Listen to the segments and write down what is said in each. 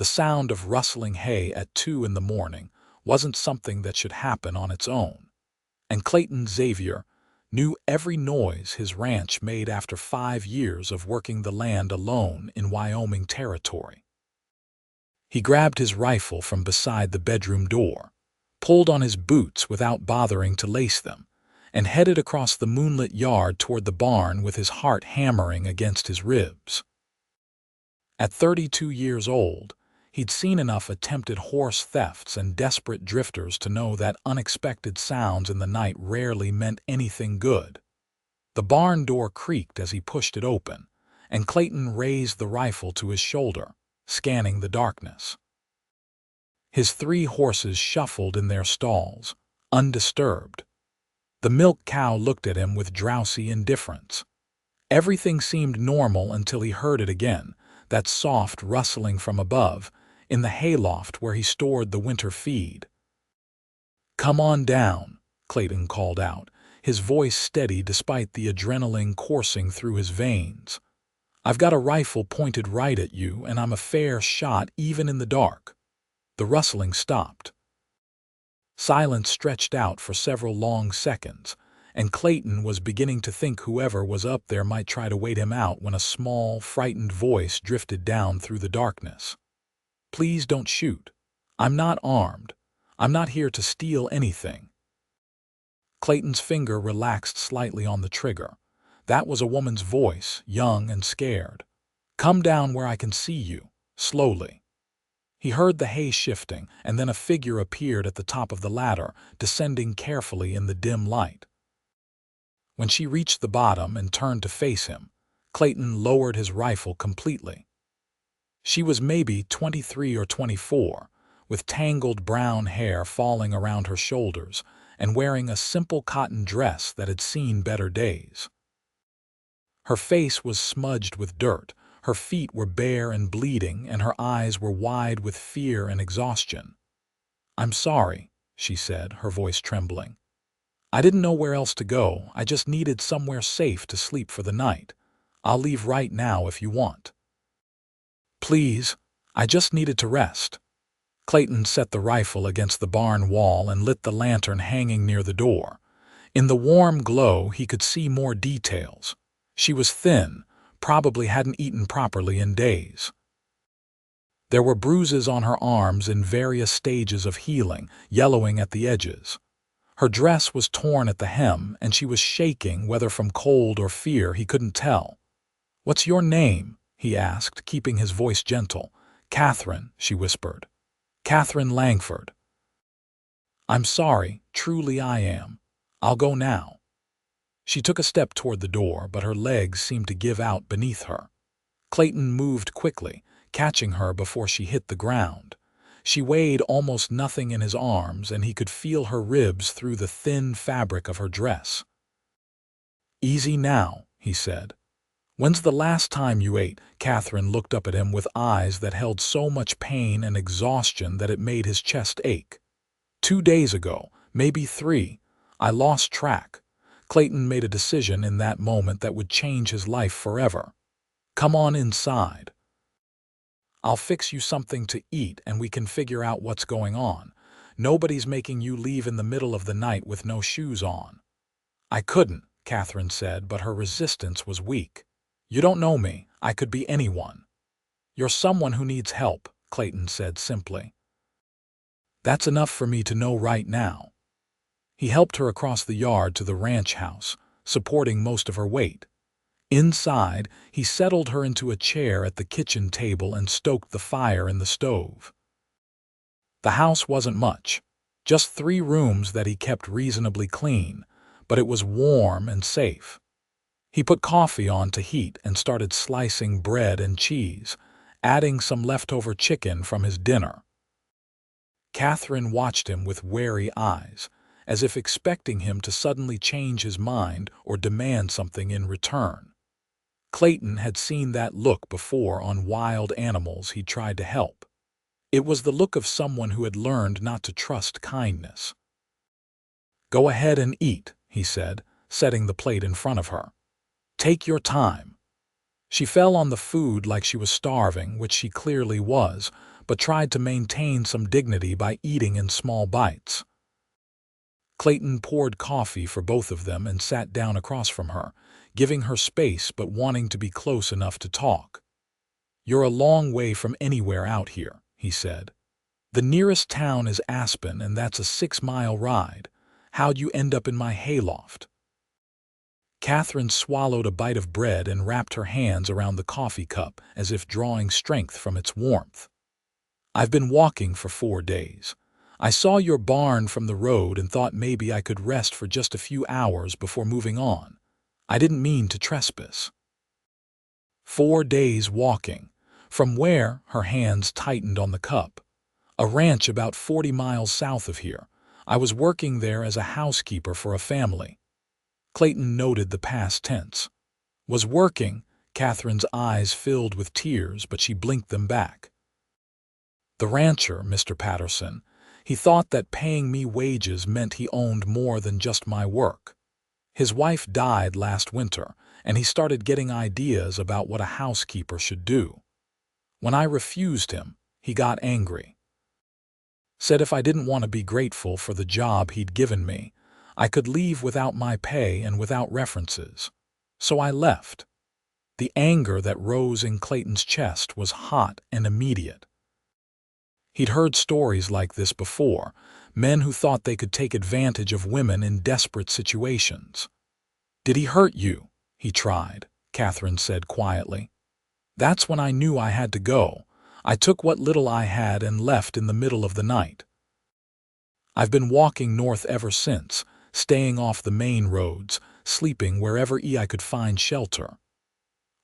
The sound of rustling hay at 2 in the morning wasn't something that should happen on its own, and Clayton Xavier knew every noise his ranch made after 5 years of working the land alone in Wyoming Territory. He grabbed his rifle from beside the bedroom door, pulled on his boots without bothering to lace them, and headed across the moonlit yard toward the barn with his heart hammering against his ribs. At 32 years old, he'd seen enough attempted horse thefts and desperate drifters to know that unexpected sounds in the night rarely meant anything good. The barn door creaked as he pushed it open, and Clayton raised the rifle to his shoulder, scanning the darkness. His 3 horses shuffled in their stalls, undisturbed. The milk cow looked at him with drowsy indifference. Everything seemed normal until he heard it again, that soft rustling from above, in the hayloft where he stored the winter feed. "Come on down," Clayton called out, his voice steady despite the adrenaline coursing through his veins. "I've got a rifle pointed right at you, and I'm a fair shot even in the dark." The rustling stopped. Silence stretched out for several long seconds, and Clayton was beginning to think whoever was up there might try to wait him out when a small, frightened voice drifted down through the darkness. "Please don't shoot. I'm not armed. I'm not here to steal anything." Clayton's finger relaxed slightly on the trigger. That was a woman's voice, young and scared. "Come down where I can see you," slowly. He heard the hay shifting, and then a figure appeared at the top of the ladder, descending carefully in the dim light. When she reached the bottom and turned to face him, Clayton lowered his rifle completely. She was maybe 23 or 24, with tangled brown hair falling around her shoulders and wearing a simple cotton dress that had seen better days. Her face was smudged with dirt, her feet were bare and bleeding, and her eyes were wide with fear and exhaustion. "I'm sorry," she said, her voice trembling. "I didn't know where else to go. I just needed somewhere safe to sleep for the night. I'll leave right now if you want." "Please, I just needed to rest." Clayton set the rifle against the barn wall and lit the lantern hanging near the door. In the warm glow, he could see more details. She was thin, probably hadn't eaten properly in days. There were bruises on her arms in various stages of healing, yellowing at the edges. Her dress was torn at the hem, and she was shaking, whether from cold or fear he couldn't tell. "What's your name?" he asked, keeping his voice gentle. "Katherine," she whispered. "Katherine Langford." "I'm sorry, truly I am. I'll go now." She took a step toward the door, but her legs seemed to give out beneath her. Clayton moved quickly, catching her before she hit the ground. She weighed almost nothing in his arms, and he could feel her ribs through the thin fabric of her dress. "Easy now," he said. "When's the last time you ate?" Katherine looked up at him with eyes that held so much pain and exhaustion that it made his chest ache. "2 days ago, maybe 3. I lost track." Clayton made a decision in that moment that would change his life forever. "Come on inside. I'll fix you something to eat and we can figure out what's going on. Nobody's making you leave in the middle of the night with no shoes on." "I couldn't," Katherine said, but her resistance was weak. "You don't know me. I could be anyone." "You're someone who needs help," Clayton said simply. "That's enough for me to know right now." He helped her across the yard to the ranch house, supporting most of her weight. Inside, he settled her into a chair at the kitchen table and stoked the fire in the stove. The house wasn't much, just 3 rooms that he kept reasonably clean, but it was warm and safe. He put coffee on to heat and started slicing bread and cheese, adding some leftover chicken from his dinner. Katherine watched him with wary eyes, as if expecting him to suddenly change his mind or demand something in return. Clayton had seen that look before on wild animals he tried to help. It was the look of someone who had learned not to trust kindness. "Go ahead and eat," he said, setting the plate in front of her. "Take your time." She fell on the food like she was starving, which she clearly was, but tried to maintain some dignity by eating in small bites. Clayton poured coffee for both of them and sat down across from her, giving her space but wanting to be close enough to talk. "You're a long way from anywhere out here," he said. "The nearest town is Aspen, and that's a 6-mile ride. How'd you end up in my hayloft?" Katherine swallowed a bite of bread and wrapped her hands around the coffee cup as if drawing strength from its warmth. "I've been walking for 4 days. I saw your barn from the road and thought maybe I could rest for just a few hours before moving on. I didn't mean to trespass." 4 days walking. From where? Her hands tightened on the cup. "A ranch about 40 miles south of here. I was working there as a housekeeper for a family." Clayton noted the past tense. "Was working?" Katherine's eyes filled with tears, but she blinked them back. "The rancher, Mr. Patterson. He thought that paying me wages meant he owned more than just my work. His wife died last winter, and he started getting ideas about what a housekeeper should do. When I refused him, he got angry. Said if I didn't want to be grateful for the job he'd given me, I could leave without my pay and without references. So I left." The anger that rose in Clayton's chest was hot and immediate. He'd heard stories like this before, men who thought they could take advantage of women in desperate situations. "Did he hurt you?" "He tried," Katherine said quietly. "That's when I knew I had to go. I took what little I had and left in the middle of the night. I've been walking north ever since, staying off the main roads, sleeping wherever I could find shelter."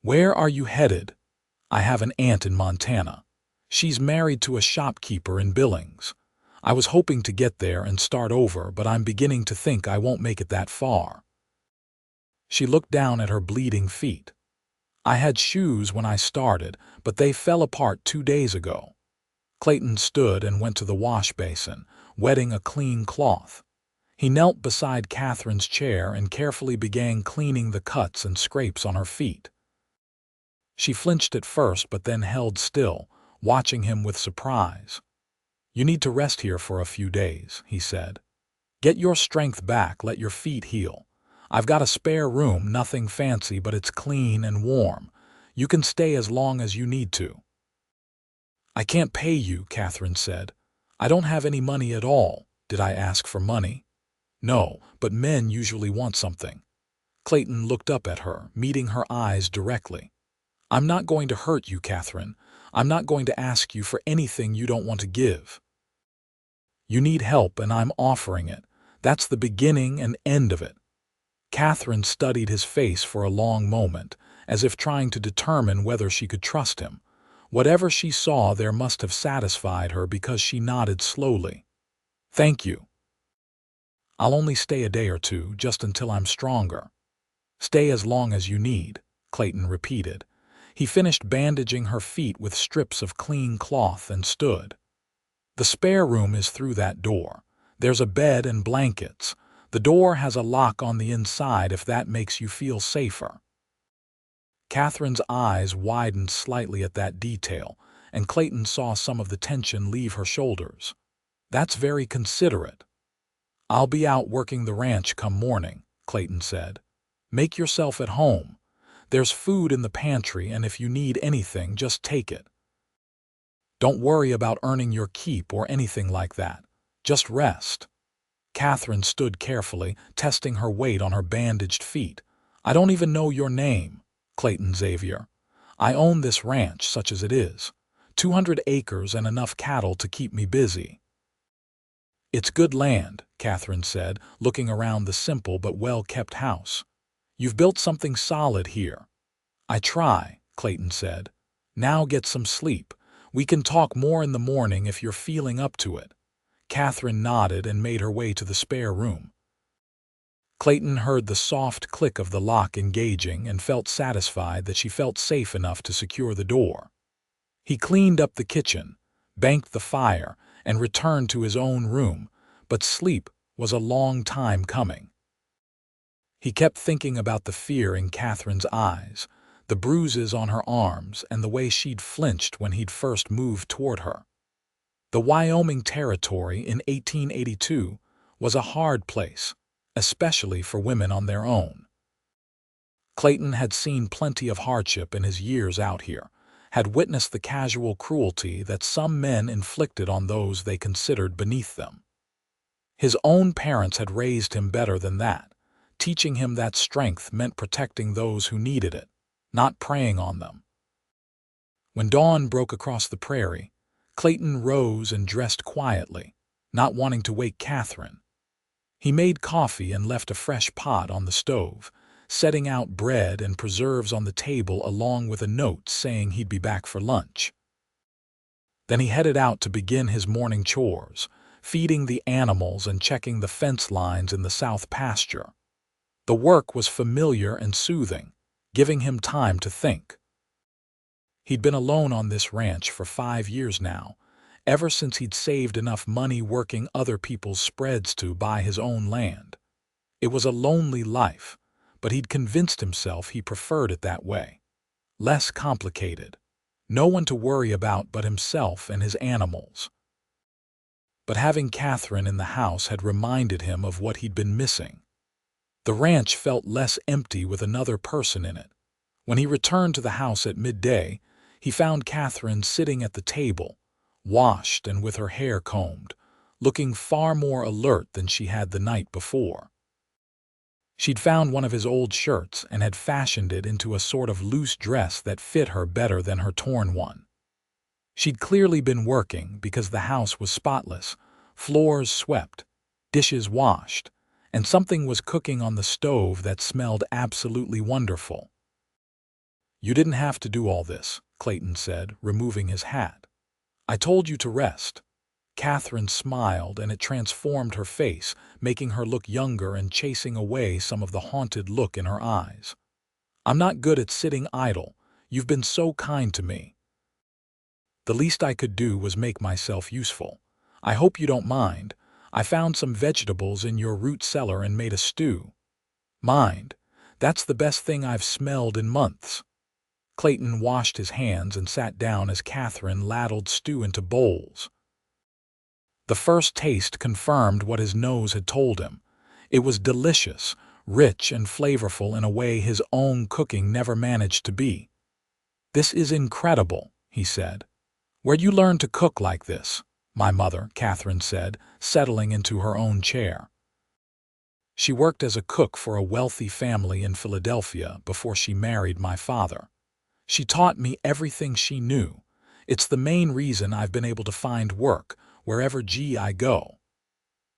"Where are you headed?" "I have an aunt in Montana. She's married to a shopkeeper in Billings. I was hoping to get there and start over, but I'm beginning to think I won't make it that far." She looked down at her bleeding feet. "I had shoes when I started, but they fell apart 2 days ago." Clayton stood and went to the wash basin, wetting a clean cloth. He knelt beside Katherine's chair and carefully began cleaning the cuts and scrapes on her feet. She flinched at first but then held still, watching him with surprise. "You need to rest here for a few days," he said. "Get your strength back, let your feet heal. I've got a spare room, nothing fancy, but it's clean and warm. You can stay as long as you need to." "I can't pay you," Katherine said. "I don't have any money at all. Did I ask for money?" "No, but men usually want something." Clayton looked up at her, meeting her eyes directly. "I'm not going to hurt you, Katherine. I'm not going to ask you for anything you don't want to give. You need help and I'm offering it. That's the beginning and end of it." Katherine studied his face for a long moment, as if trying to determine whether she could trust him. Whatever she saw there must have satisfied her because she nodded slowly. "Thank you. I'll only stay a day or two, just until I'm stronger." "Stay as long as you need," Clayton repeated. He finished bandaging her feet with strips of clean cloth and stood. "The spare room is through that door. There's a bed and blankets. The door has a lock on the inside if that makes you feel safer." Katherine's eyes widened slightly at that detail, and Clayton saw some of the tension leave her shoulders. "That's very considerate." "I'll be out working the ranch come morning," Clayton said. "Make yourself at home. There's food in the pantry, and if you need anything, just take it. Don't worry about earning your keep or anything like that. Just rest." Katherine stood carefully, testing her weight on her bandaged feet. "I don't even know your name." "Clayton Xavier. I own this ranch, such as it is. 200 acres and enough cattle to keep me busy." "It's good land," Katherine said, looking around the simple but well-kept house. "You've built something solid here." "I try," Clayton said. "Now get some sleep. We can talk more in the morning if you're feeling up to it." Katherine nodded and made her way to the spare room. Clayton heard the soft click of the lock engaging and felt satisfied that she felt safe enough to secure the door. He cleaned up the kitchen, banked the fire, and returned to his own room, but sleep was a long time coming. He kept thinking about the fear in Katherine's eyes, the bruises on her arms, and the way she'd flinched when he'd first moved toward her. The Wyoming Territory in 1882 was a hard place, especially for women on their own. Clayton had seen plenty of hardship in his years out here, had witnessed the casual cruelty that some men inflicted on those they considered beneath them. His own parents had raised him better than that, teaching him that strength meant protecting those who needed it, not preying on them. When dawn broke across the prairie, Clayton rose and dressed quietly, not wanting to wake Katherine. He made coffee and left a fresh pot on the stove, setting out bread and preserves on the table along with a note saying he'd be back for lunch. Then he headed out to begin his morning chores, feeding the animals and checking the fence lines in the south pasture. The work was familiar and soothing, giving him time to think. He'd been alone on this ranch for 5 years now, ever since he'd saved enough money working other people's spreads to buy his own land. It was a lonely life, but he'd convinced himself he preferred it that way. Less complicated. No one to worry about but himself and his animals. But having Katherine in the house had reminded him of what he'd been missing. The ranch felt less empty with another person in it. When he returned to the house at midday, he found Katherine sitting at the table, washed and with her hair combed, looking far more alert than she had the night before. She'd found one of his old shirts and had fashioned it into a sort of loose dress that fit her better than her torn one. She'd clearly been working because the house was spotless, floors swept, dishes washed, and something was cooking on the stove that smelled absolutely wonderful. "You didn't have to do all this," Clayton said, removing his hat. "I told you to rest." Katherine smiled, and it transformed her face, making her look younger and chasing away some of the haunted look in her eyes. "I'm not good at sitting idle. You've been so kind to me. The least I could do was make myself useful. I hope you don't mind. I found some vegetables in your root cellar and made a stew." "Mind? That's the best thing I've smelled in months." Clayton washed his hands and sat down as Katherine ladled stew into bowls. The first taste confirmed what his nose had told him. It was delicious, rich and flavorful in a way his own cooking never managed to be. "This is incredible," he said. "Where'd you learn to cook like this?" "My mother," Katherine said, settling into her own chair. "She worked as a cook for a wealthy family in Philadelphia before she married my father. She taught me everything she knew. It's the main reason I've been able to find work wherever I go."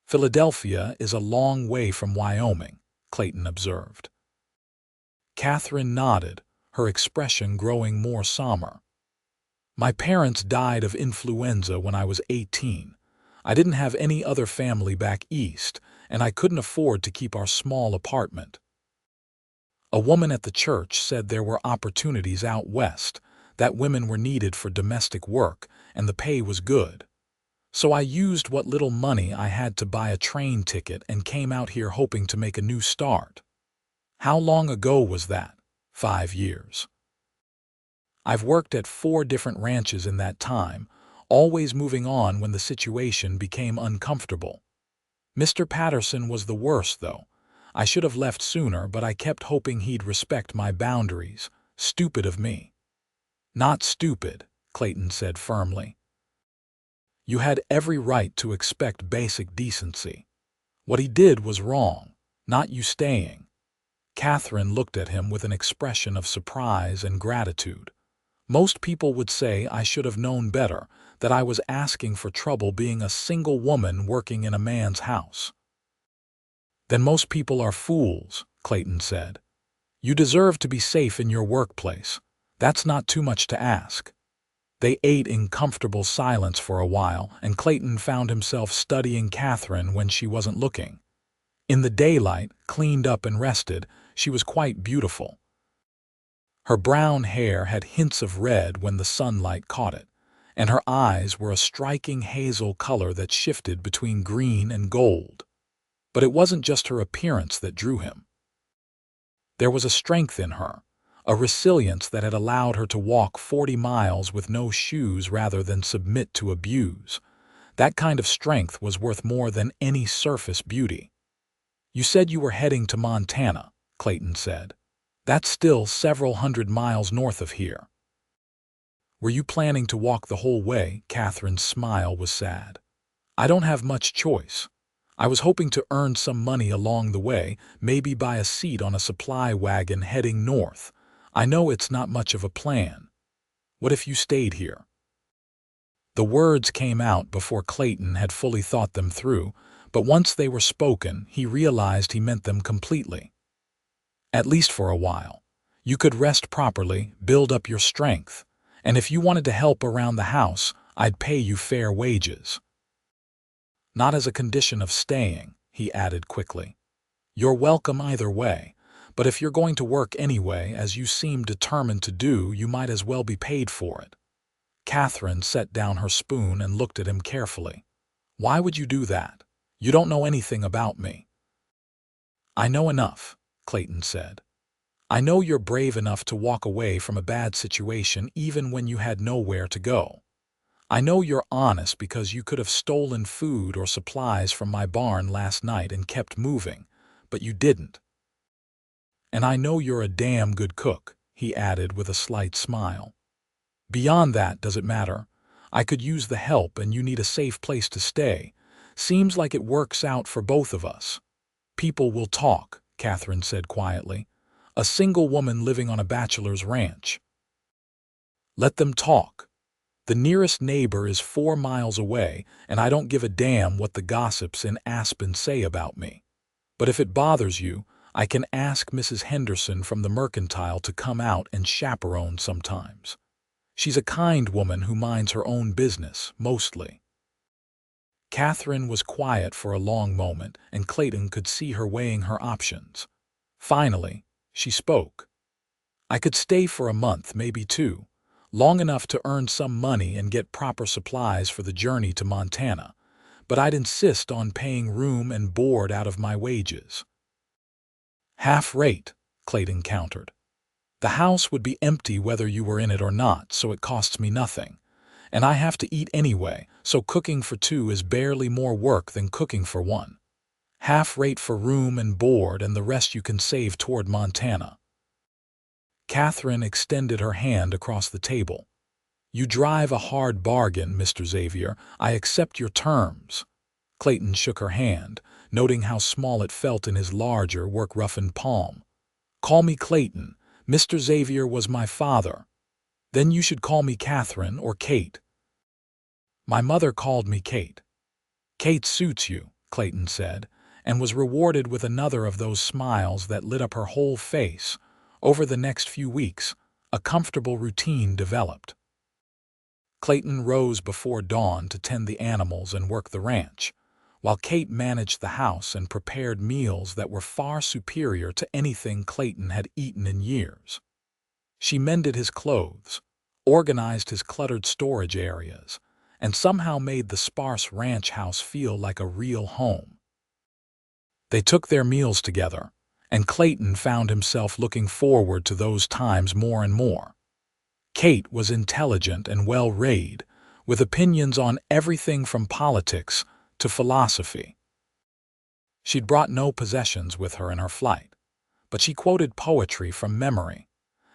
"Philadelphia is a long way from Wyoming," Clayton observed. Katherine nodded, her expression growing more somber. "My parents died of influenza when I was 18. I didn't have any other family back east, and I couldn't afford to keep our small apartment. A woman at the church said there were opportunities out west, that women were needed for domestic work, and the pay was good. So I used what little money I had to buy a train ticket and came out here hoping to make a new start." "How long ago was that?" 5 years. "I've worked at 4 different ranches in that time, always moving on when the situation became uncomfortable. Mr. Patterson was the worst, though. I should have left sooner, but I kept hoping he'd respect my boundaries. Stupid of me." "Not stupid," Clayton said firmly. "You had every right to expect basic decency. What he did was wrong, not you staying." Katherine looked at him with an expression of surprise and gratitude. "Most people would say I should have known better, that I was asking for trouble being a single woman working in a man's house." "Then most people are fools," Clayton said. "You deserve to be safe in your workplace. That's not too much to ask." They ate in comfortable silence for a while, and Clayton found himself studying Katherine when she wasn't looking. In the daylight, cleaned up and rested, she was quite beautiful. Her brown hair had hints of red when the sunlight caught it, and her eyes were a striking hazel color that shifted between green and gold. But it wasn't just her appearance that drew him. There was a strength in her, a resilience that had allowed her to walk 40 miles with no shoes rather than submit to abuse, That kind of strength was worth more than any surface beauty. You said you were heading to Montana, Clayton said. That's still several hundred miles north of here. Were you planning to walk the whole way? Katherine's smile was sad. I don't have much choice. I was hoping to earn some money along the way, maybe buy a seat on a supply wagon heading north. I know it's not much of a plan. What if you stayed here? The words came out before Clayton had fully thought them through, but once they were spoken, he realized he meant them completely. At least for a while. You could rest properly, build up your strength, and if you wanted to help around the house, I'd pay you fair wages. Not as a condition of staying, he added quickly. You're welcome either way, but if you're going to work anyway, as you seem determined to do, you might as well be paid for it. Katherine set down her spoon and looked at him carefully. Why would you do that? You don't know anything about me. I know enough, Clayton said. I know you're brave enough to walk away from a bad situation even when you had nowhere to go. I know you're honest because you could have stolen food or supplies from my barn last night and kept moving, but you didn't. And I know you're a damn good cook, he added with a slight smile. Beyond that, does it matter? I could use the help and you need a safe place to stay. Seems like it works out for both of us. People will talk, Katherine said quietly. A single woman living on a bachelor's ranch. Let them talk. The nearest neighbor is 4 miles away, and I don't give a damn what the gossips in Aspen say about me. But if it bothers you, I can ask Mrs. Henderson from the Mercantile to come out and chaperone sometimes. She's a kind woman who minds her own business, mostly. Katherine was quiet for a long moment, and Clayton could see her weighing her options. Finally, she spoke. I could stay for a month, maybe 2. Long enough to earn some money and get proper supplies for the journey to Montana, but I'd insist on paying room and board out of my wages. Half rate, Clayton countered. The house would be empty whether you were in it or not, so it costs me nothing. And I have to eat anyway, so cooking for 2 is barely more work than cooking for 1. Half rate for room and board, and the rest you can save toward Montana. Katherine extended her hand across the table. You drive a hard bargain, Mr. Xavier. I accept your terms. Clayton shook her hand, noting how small it felt in his larger, work-roughened palm. Call me Clayton. Mr. Xavier was my father. Then you should call me Katherine or Kate. My mother called me Kate. Kate suits you, Clayton said, and was rewarded with another of those smiles that lit up her whole face. Over the next few weeks, a comfortable routine developed. Clayton rose before dawn to tend the animals and work the ranch, while Kate managed the house and prepared meals that were far superior to anything Clayton had eaten in years. She mended his clothes, organized his cluttered storage areas, and somehow made the sparse ranch house feel like a real home. They took their meals together, and Clayton found himself looking forward to those times more and more. Kate was intelligent and well-read, with opinions on everything from politics to philosophy. She'd brought no possessions with her in her flight, but she quoted poetry from memory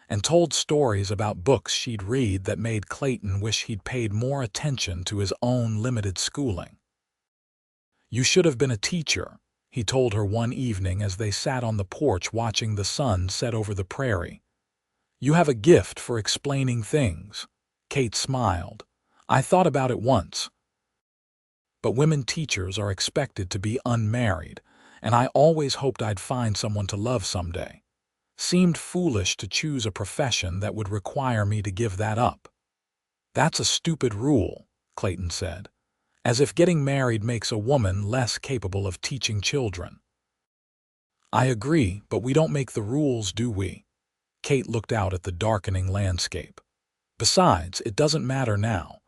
and told stories about books she'd read that made Clayton wish he'd paid more attention to his own limited schooling. You should have been a teacher, he told her one evening as they sat on the porch watching the sun set over the prairie. You have a gift for explaining things. Kate smiled. I thought about it once. But women teachers are expected to be unmarried, and I always hoped I'd find someone to love someday. Seemed foolish to choose a profession that would require me to give that up. That's a stupid rule, Clayton said, as if getting married makes a woman less capable of teaching children. I agree, but we don't make the rules, do we? Kate looked out at the darkening landscape. Besides, it doesn't matter now.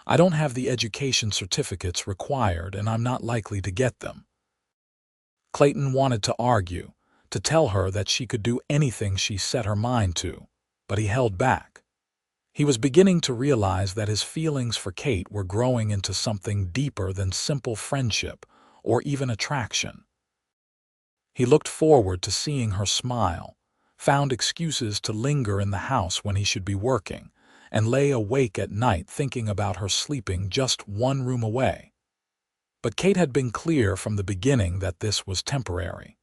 I don't have the education certificates required, and I'm not likely to get them. Clayton wanted to argue, to tell her that she could do anything she set her mind to, but he held back. He was beginning to realize that his feelings for Kate were growing into something deeper than simple friendship or even attraction. He looked forward to seeing her smile, found excuses to linger in the house when he should be working, and lay awake at night thinking about her sleeping just one room away. But Kate had been clear from the beginning that this was temporary.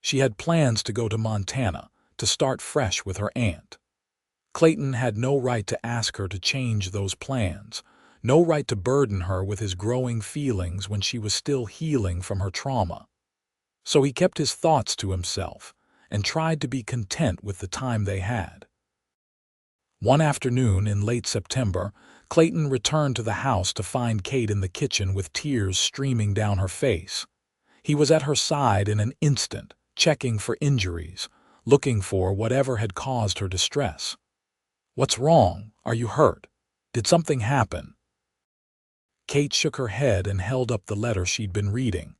She had plans to go to Montana, to start fresh with her aunt. Clayton had no right to ask her to change those plans, no right to burden her with his growing feelings when she was still healing from her trauma. So he kept his thoughts to himself and tried to be content with the time they had. One afternoon in late September, Clayton returned to the house to find Kate in the kitchen with tears streaming down her face. He was at her side in an instant, checking for injuries, looking for whatever had caused her distress. "What's wrong? Are you hurt? Did something happen?" Kate shook her head and held up the letter she'd been reading.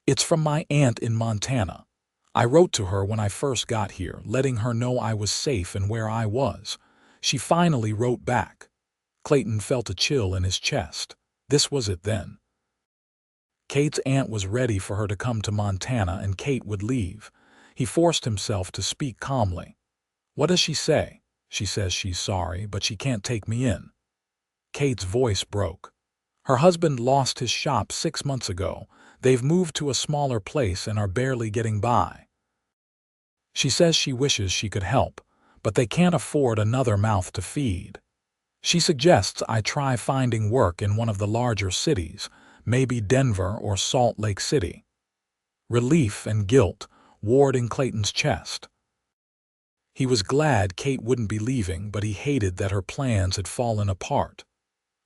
"It's from my aunt in Montana. I wrote to her when I first got here, letting her know I was safe and where I was. She finally wrote back." Clayton felt a chill in his chest. This was it then. Kate's aunt was ready for her to come to Montana and Kate would leave. He forced himself to speak calmly. "What does she say?" "She says she's sorry, but she can't take me in." Kate's voice broke. "Her husband lost his shop 6 months ago. They've moved to a smaller place and are barely getting by. She says she wishes she could help, but they can't afford another mouth to feed. She suggests I try finding work in one of the larger cities, maybe Denver or Salt Lake City." Relief and guilt warred in Clayton's chest. He was glad Kate wouldn't be leaving, but he hated that her plans had fallen apart.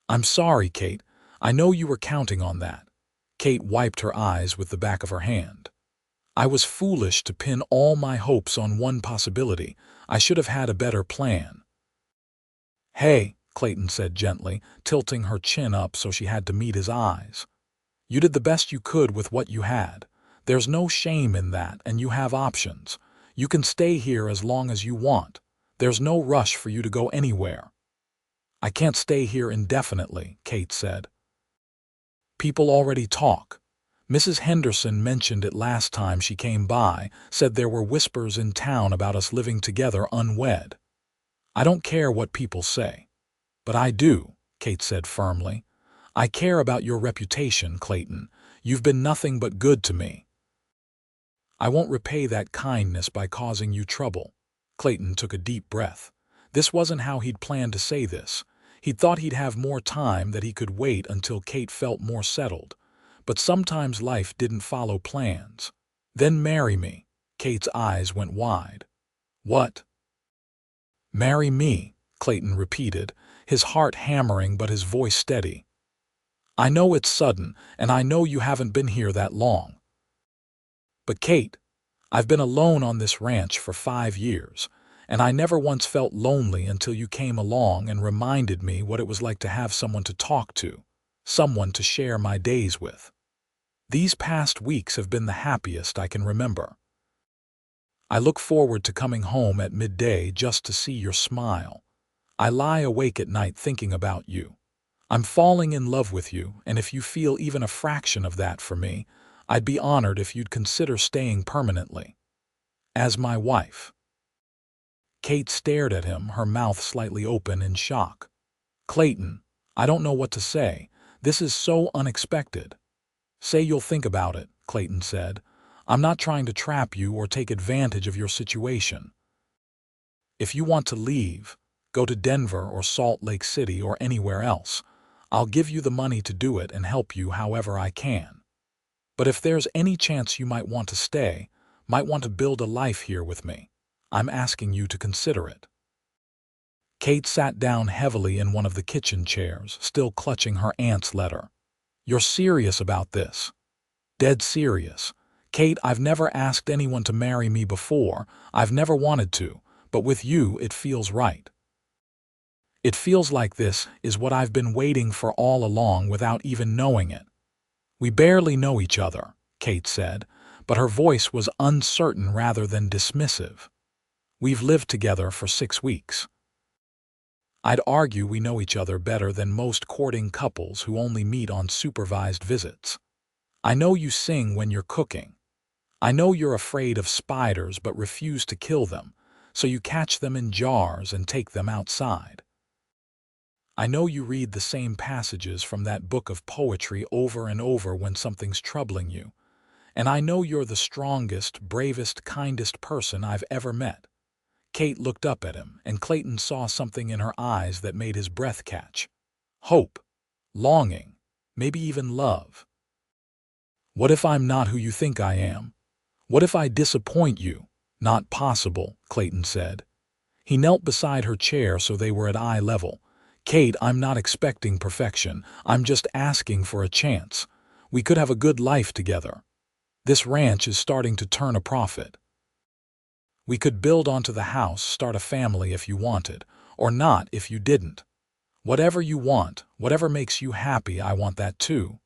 "I'm sorry, Kate. I know you were counting on that." Kate wiped her eyes with the back of her hand. "I was foolish to pin all my hopes on one possibility. I should have had a better plan." "Hey," Clayton said gently, tilting her chin up so she had to meet his eyes. "You did the best you could with what you had. There's no shame in that, and you have options. You can stay here as long as you want. There's no rush for you to go anywhere." "I can't stay here indefinitely," Kate said. "People already talk. Mrs. Henderson mentioned it last time she came by, said there were whispers in town about us living together unwed." "I don't care what people say." "But I do," Kate said firmly. "I care about your reputation, Clayton. You've been nothing but good to me." "I won't repay that kindness by causing you trouble." Clayton took a deep breath. This wasn't how he'd planned to say this. He'd thought he'd have more time, that he could wait until Kate felt more settled. But sometimes life didn't follow plans. "Then marry me." Kate's eyes went wide. "What?" "Marry me," Clayton repeated, his heart hammering but his voice steady. "I know it's sudden, and I know you haven't been here that long. But Kate, I've been alone on this ranch for 5 years, and I never once felt lonely until you came along and reminded me what it was like to have someone to talk to, someone to share my days with. These past weeks have been the happiest I can remember. I look forward to coming home at midday just to see your smile. I lie awake at night thinking about you. I'm falling in love with you, and if you feel even a fraction of that for me, I'd be honored if you'd consider staying permanently. As my wife." Kate stared at him, her mouth slightly open in shock. "Clayton, I don't know what to say. This is so unexpected." "Say you'll think about it," Clayton said. "I'm not trying to trap you or take advantage of your situation. If you want to leave, go to Denver or Salt Lake City or anywhere else. I'll give you the money to do it and help you however I can. But if there's any chance you might want to stay, might want to build a life here with me, I'm asking you to consider it." Kate sat down heavily in one of the kitchen chairs, still clutching her aunt's letter. "You're serious about this?" "Dead serious. Kate, I've never asked anyone to marry me before. I've never wanted to, but with you it feels right. It feels like this is what I've been waiting for all along without even knowing it." "We barely know each other," Kate said, but her voice was uncertain rather than dismissive. "We've lived together for 6 weeks. I'd argue we know each other better than most courting couples who only meet on supervised visits. I know you sing when you're cooking. I know you're afraid of spiders but refuse to kill them, so you catch them in jars and take them outside. I know you read the same passages from that book of poetry over and over when something's troubling you, and I know you're the strongest, bravest, kindest person I've ever met. Kate looked up at him, and Clayton saw something in her eyes that made his breath catch. Hope, longing, maybe even love. What if I'm not who you think I am? What if I disappoint you? Not possible, Clayton said. He knelt beside her chair so they were at eye level. Kate, I'm not expecting perfection. I'm just asking for a chance. We could have a good life together. This ranch is starting to turn a profit. We could build onto the house, start a family if you wanted, or not if you didn't. Whatever you want, whatever makes you happy, I want that too.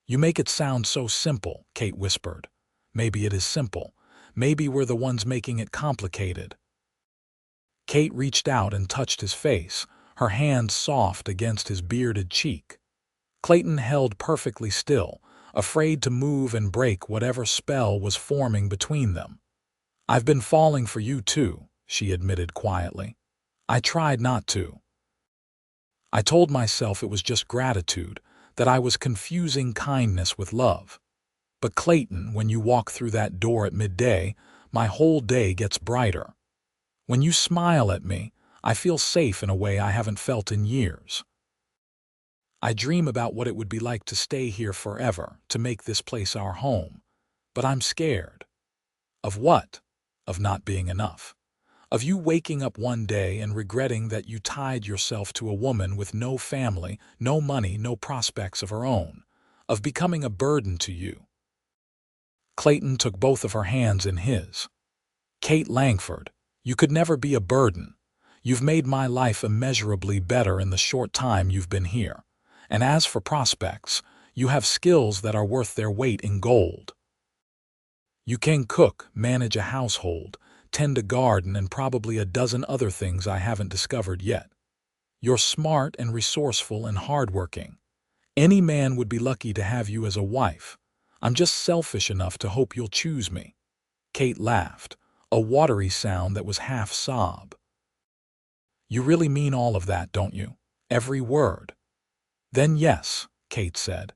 You make it sound so simple, Kate whispered. Maybe it is simple. Maybe we're the ones making it complicated. Kate reached out and touched his face, her hand soft against his bearded cheek. Clayton held perfectly still, afraid to move and break whatever spell was forming between them. I've been falling for you too, she admitted quietly. I tried not to. I told myself it was just gratitude, that I was confusing kindness with love. But Clayton, when you walk through that door at midday, my whole day gets brighter. When you smile at me, I feel safe in a way I haven't felt in years. I dream about what it would be like to stay here forever, to make this place our home. But I'm scared. Of what? Of not being enough. Of you waking up one day and regretting that you tied yourself to a woman with no family, no money, no prospects of her own. Of becoming a burden to you. Clayton took both of her hands in his. Kate Langford, you could never be a burden. You've made my life immeasurably better in the short time you've been here. And as for prospects, you have skills that are worth their weight in gold. You can cook, manage a household, tend a garden, and probably a dozen other things I haven't discovered yet. You're smart and resourceful and hardworking. Any man would be lucky to have you as a wife. I'm just selfish enough to hope you'll choose me. Kate laughed, a watery sound that was half sob. You really mean all of that, don't you? Every word. Then yes, Kate said.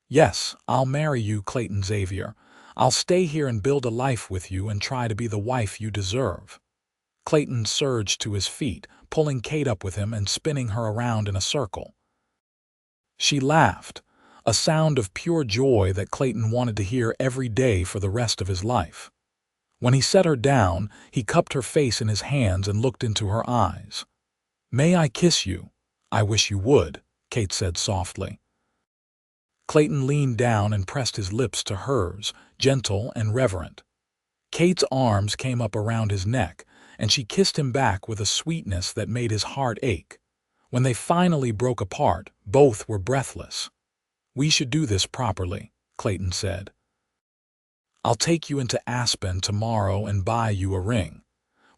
Yes, I'll marry you, Clayton Xavier. I'll stay here and build a life with you and try to be the wife you deserve. Clayton surged to his feet, pulling Kate up with him and spinning her around in a circle. She laughed, a sound of pure joy that Clayton wanted to hear every day for the rest of his life. When he set her down, he cupped her face in his hands and looked into her eyes. May I kiss you? I wish you would, Kate said softly. Clayton leaned down and pressed his lips to hers, gentle and reverent. Kate's arms came up around his neck, and she kissed him back with a sweetness that made his heart ache. When they finally broke apart, both were breathless. We should do this properly, Clayton said. I'll take you into Aspen tomorrow and buy you a ring.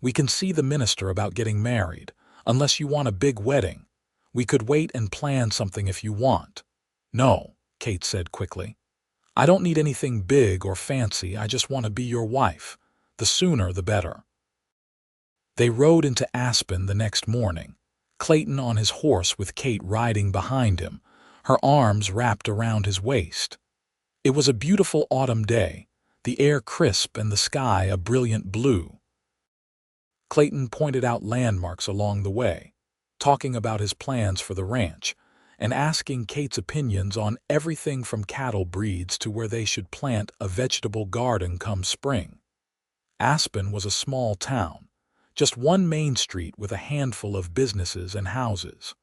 We can see the minister about getting married, unless you want a big wedding. We could wait and plan something if you want. No, Kate said quickly. I don't need anything big or fancy, I just want to be your wife. The sooner the better. They rode into Aspen the next morning, Clayton on his horse with Kate riding behind him, her arms wrapped around his waist. It was a beautiful autumn day, the air crisp and the sky a brilliant blue. Clayton pointed out landmarks along the way, talking about his plans for the ranch, and asking Kate's opinions on everything from cattle breeds to where they should plant a vegetable garden come spring. Aspen was a small town, just one main street with a handful of businesses and houses.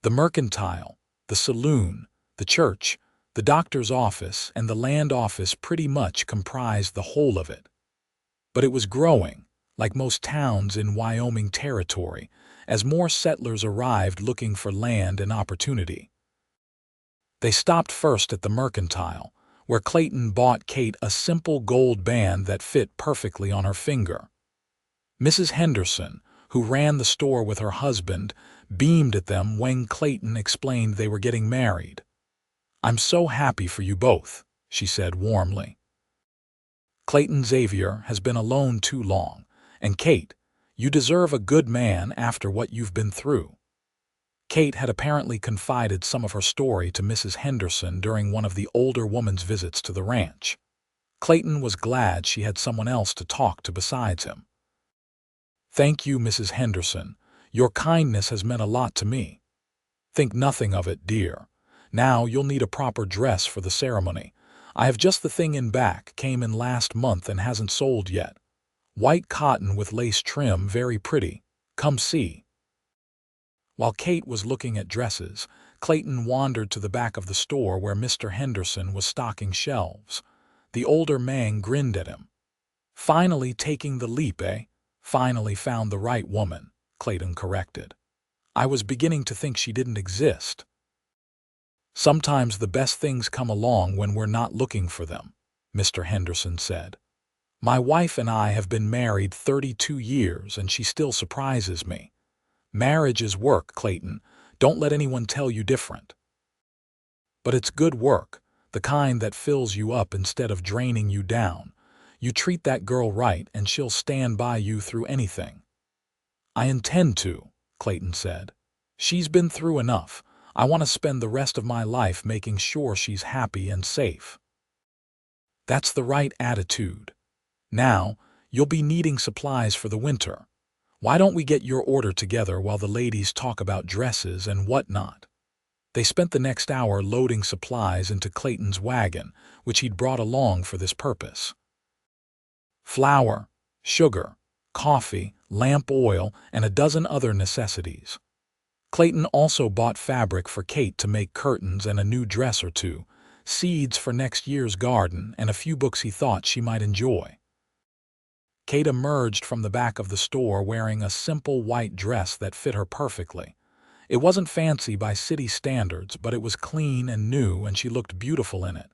The mercantile, the saloon, the church, the doctor's office, and the land office pretty much comprised the whole of it. But it was growing, like most towns in Wyoming Territory, as more settlers arrived looking for land and opportunity. They stopped first at the mercantile, where Clayton bought Kate a simple gold band that fit perfectly on her finger. Mrs. Henderson, who ran the store with her husband, beamed at them when Clayton explained they were getting married. "I'm so happy for you both," she said warmly. "Clayton Xavier has been alone too long, and Kate, you deserve a good man after what you've been through." Kate had apparently confided some of her story to Mrs. Henderson during one of the older woman's visits to the ranch. Clayton was glad she had someone else to talk to besides him. "Thank you, Mrs. Henderson. Your kindness has meant a lot to me." "Think nothing of it, dear. Now you'll need a proper dress for the ceremony. I have just the thing in back, came in last month and hasn't sold yet. White cotton with lace trim, very pretty. Come see." While Kate was looking at dresses, Clayton wandered to the back of the store where Mr. Henderson was stocking shelves. The older man grinned at him. "Finally taking the leap, eh?" "Finally found the right woman," Clayton corrected. "I was beginning to think she didn't exist." "Sometimes the best things come along when we're not looking for them," Mr. Henderson said. "My wife and I have been married 32 years and she still surprises me. Marriage is work, Clayton. Don't let anyone tell you different. But it's good work, the kind that fills you up instead of draining you down. You treat that girl right and she'll stand by you through anything." "I intend to," Clayton said. "She's been through enough. I want to spend the rest of my life making sure she's happy and safe." "That's the right attitude. Now, you'll be needing supplies for the winter. Why don't we get your order together while the ladies talk about dresses and whatnot?" They spent the next hour loading supplies into Clayton's wagon, which he'd brought along for this purpose. Flour, sugar, coffee, lamp oil, and a dozen other necessities. Clayton also bought fabric for Kate to make curtains and a new dress or two, seeds for next year's garden, and a few books he thought she might enjoy. Kate emerged from the back of the store wearing a simple white dress that fit her perfectly. It wasn't fancy by city standards, but it was clean and new, and she looked beautiful in it.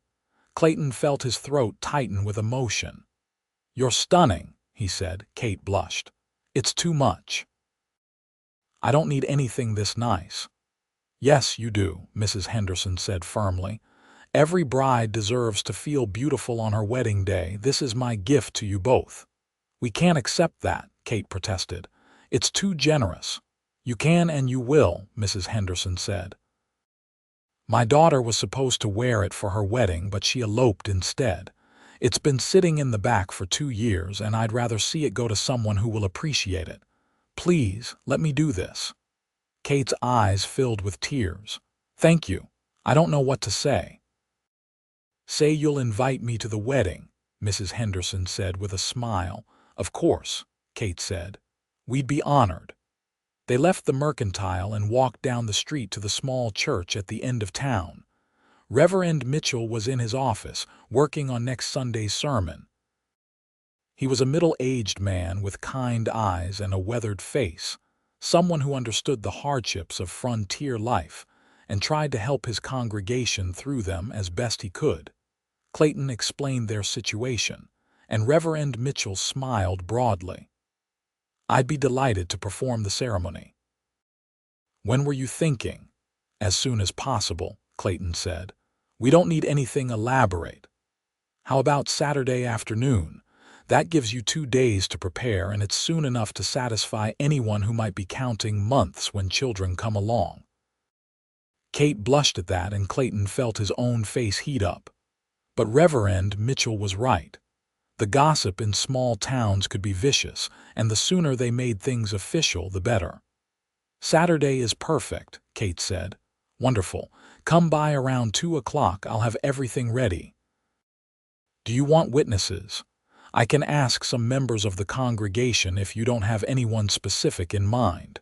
Clayton felt his throat tighten with emotion. "You're stunning," he said. Kate blushed. "It's too much." "I don't need anything this nice." "Yes, you do," Mrs. Henderson said firmly. "Every bride deserves to feel beautiful on her wedding day. This is my gift to you both." "We can't accept that," Kate protested. "It's too generous." "You can and you will," Mrs. Henderson said. "My daughter was supposed to wear it for her wedding, but she eloped instead. It's been sitting in the back for 2 years, and I'd rather see it go to someone who will appreciate it. Please, let me do this." Kate's eyes filled with tears. "Thank you. I don't know what to say." "Say you'll invite me to the wedding," Mrs. Henderson said with a smile. "Of course," Kate said. "We'd be honored." They left the mercantile and walked down the street to the small church at the end of town. Reverend Mitchell was in his office, working on next Sunday's sermon. He was a middle-aged man with kind eyes and a weathered face, someone who understood the hardships of frontier life and tried to help his congregation through them as best he could. Clayton explained their situation, and Reverend Mitchell smiled broadly. "I'd be delighted to perform the ceremony." "When were you thinking?" "As soon as possible," Clayton said. "We don't need anything elaborate." "How about Saturday afternoon? That gives you 2 days to prepare, and it's soon enough to satisfy anyone who might be counting months when children come along." Kate blushed at that, and Clayton felt his own face heat up. But Reverend Mitchell was right. The gossip in small towns could be vicious, and the sooner they made things official, the better. "Saturday is perfect," Kate said. "Wonderful. Come by around 2 o'clock. I'll have everything ready." "Do you want witnesses? I can ask some members of the congregation if you don't have anyone specific in mind."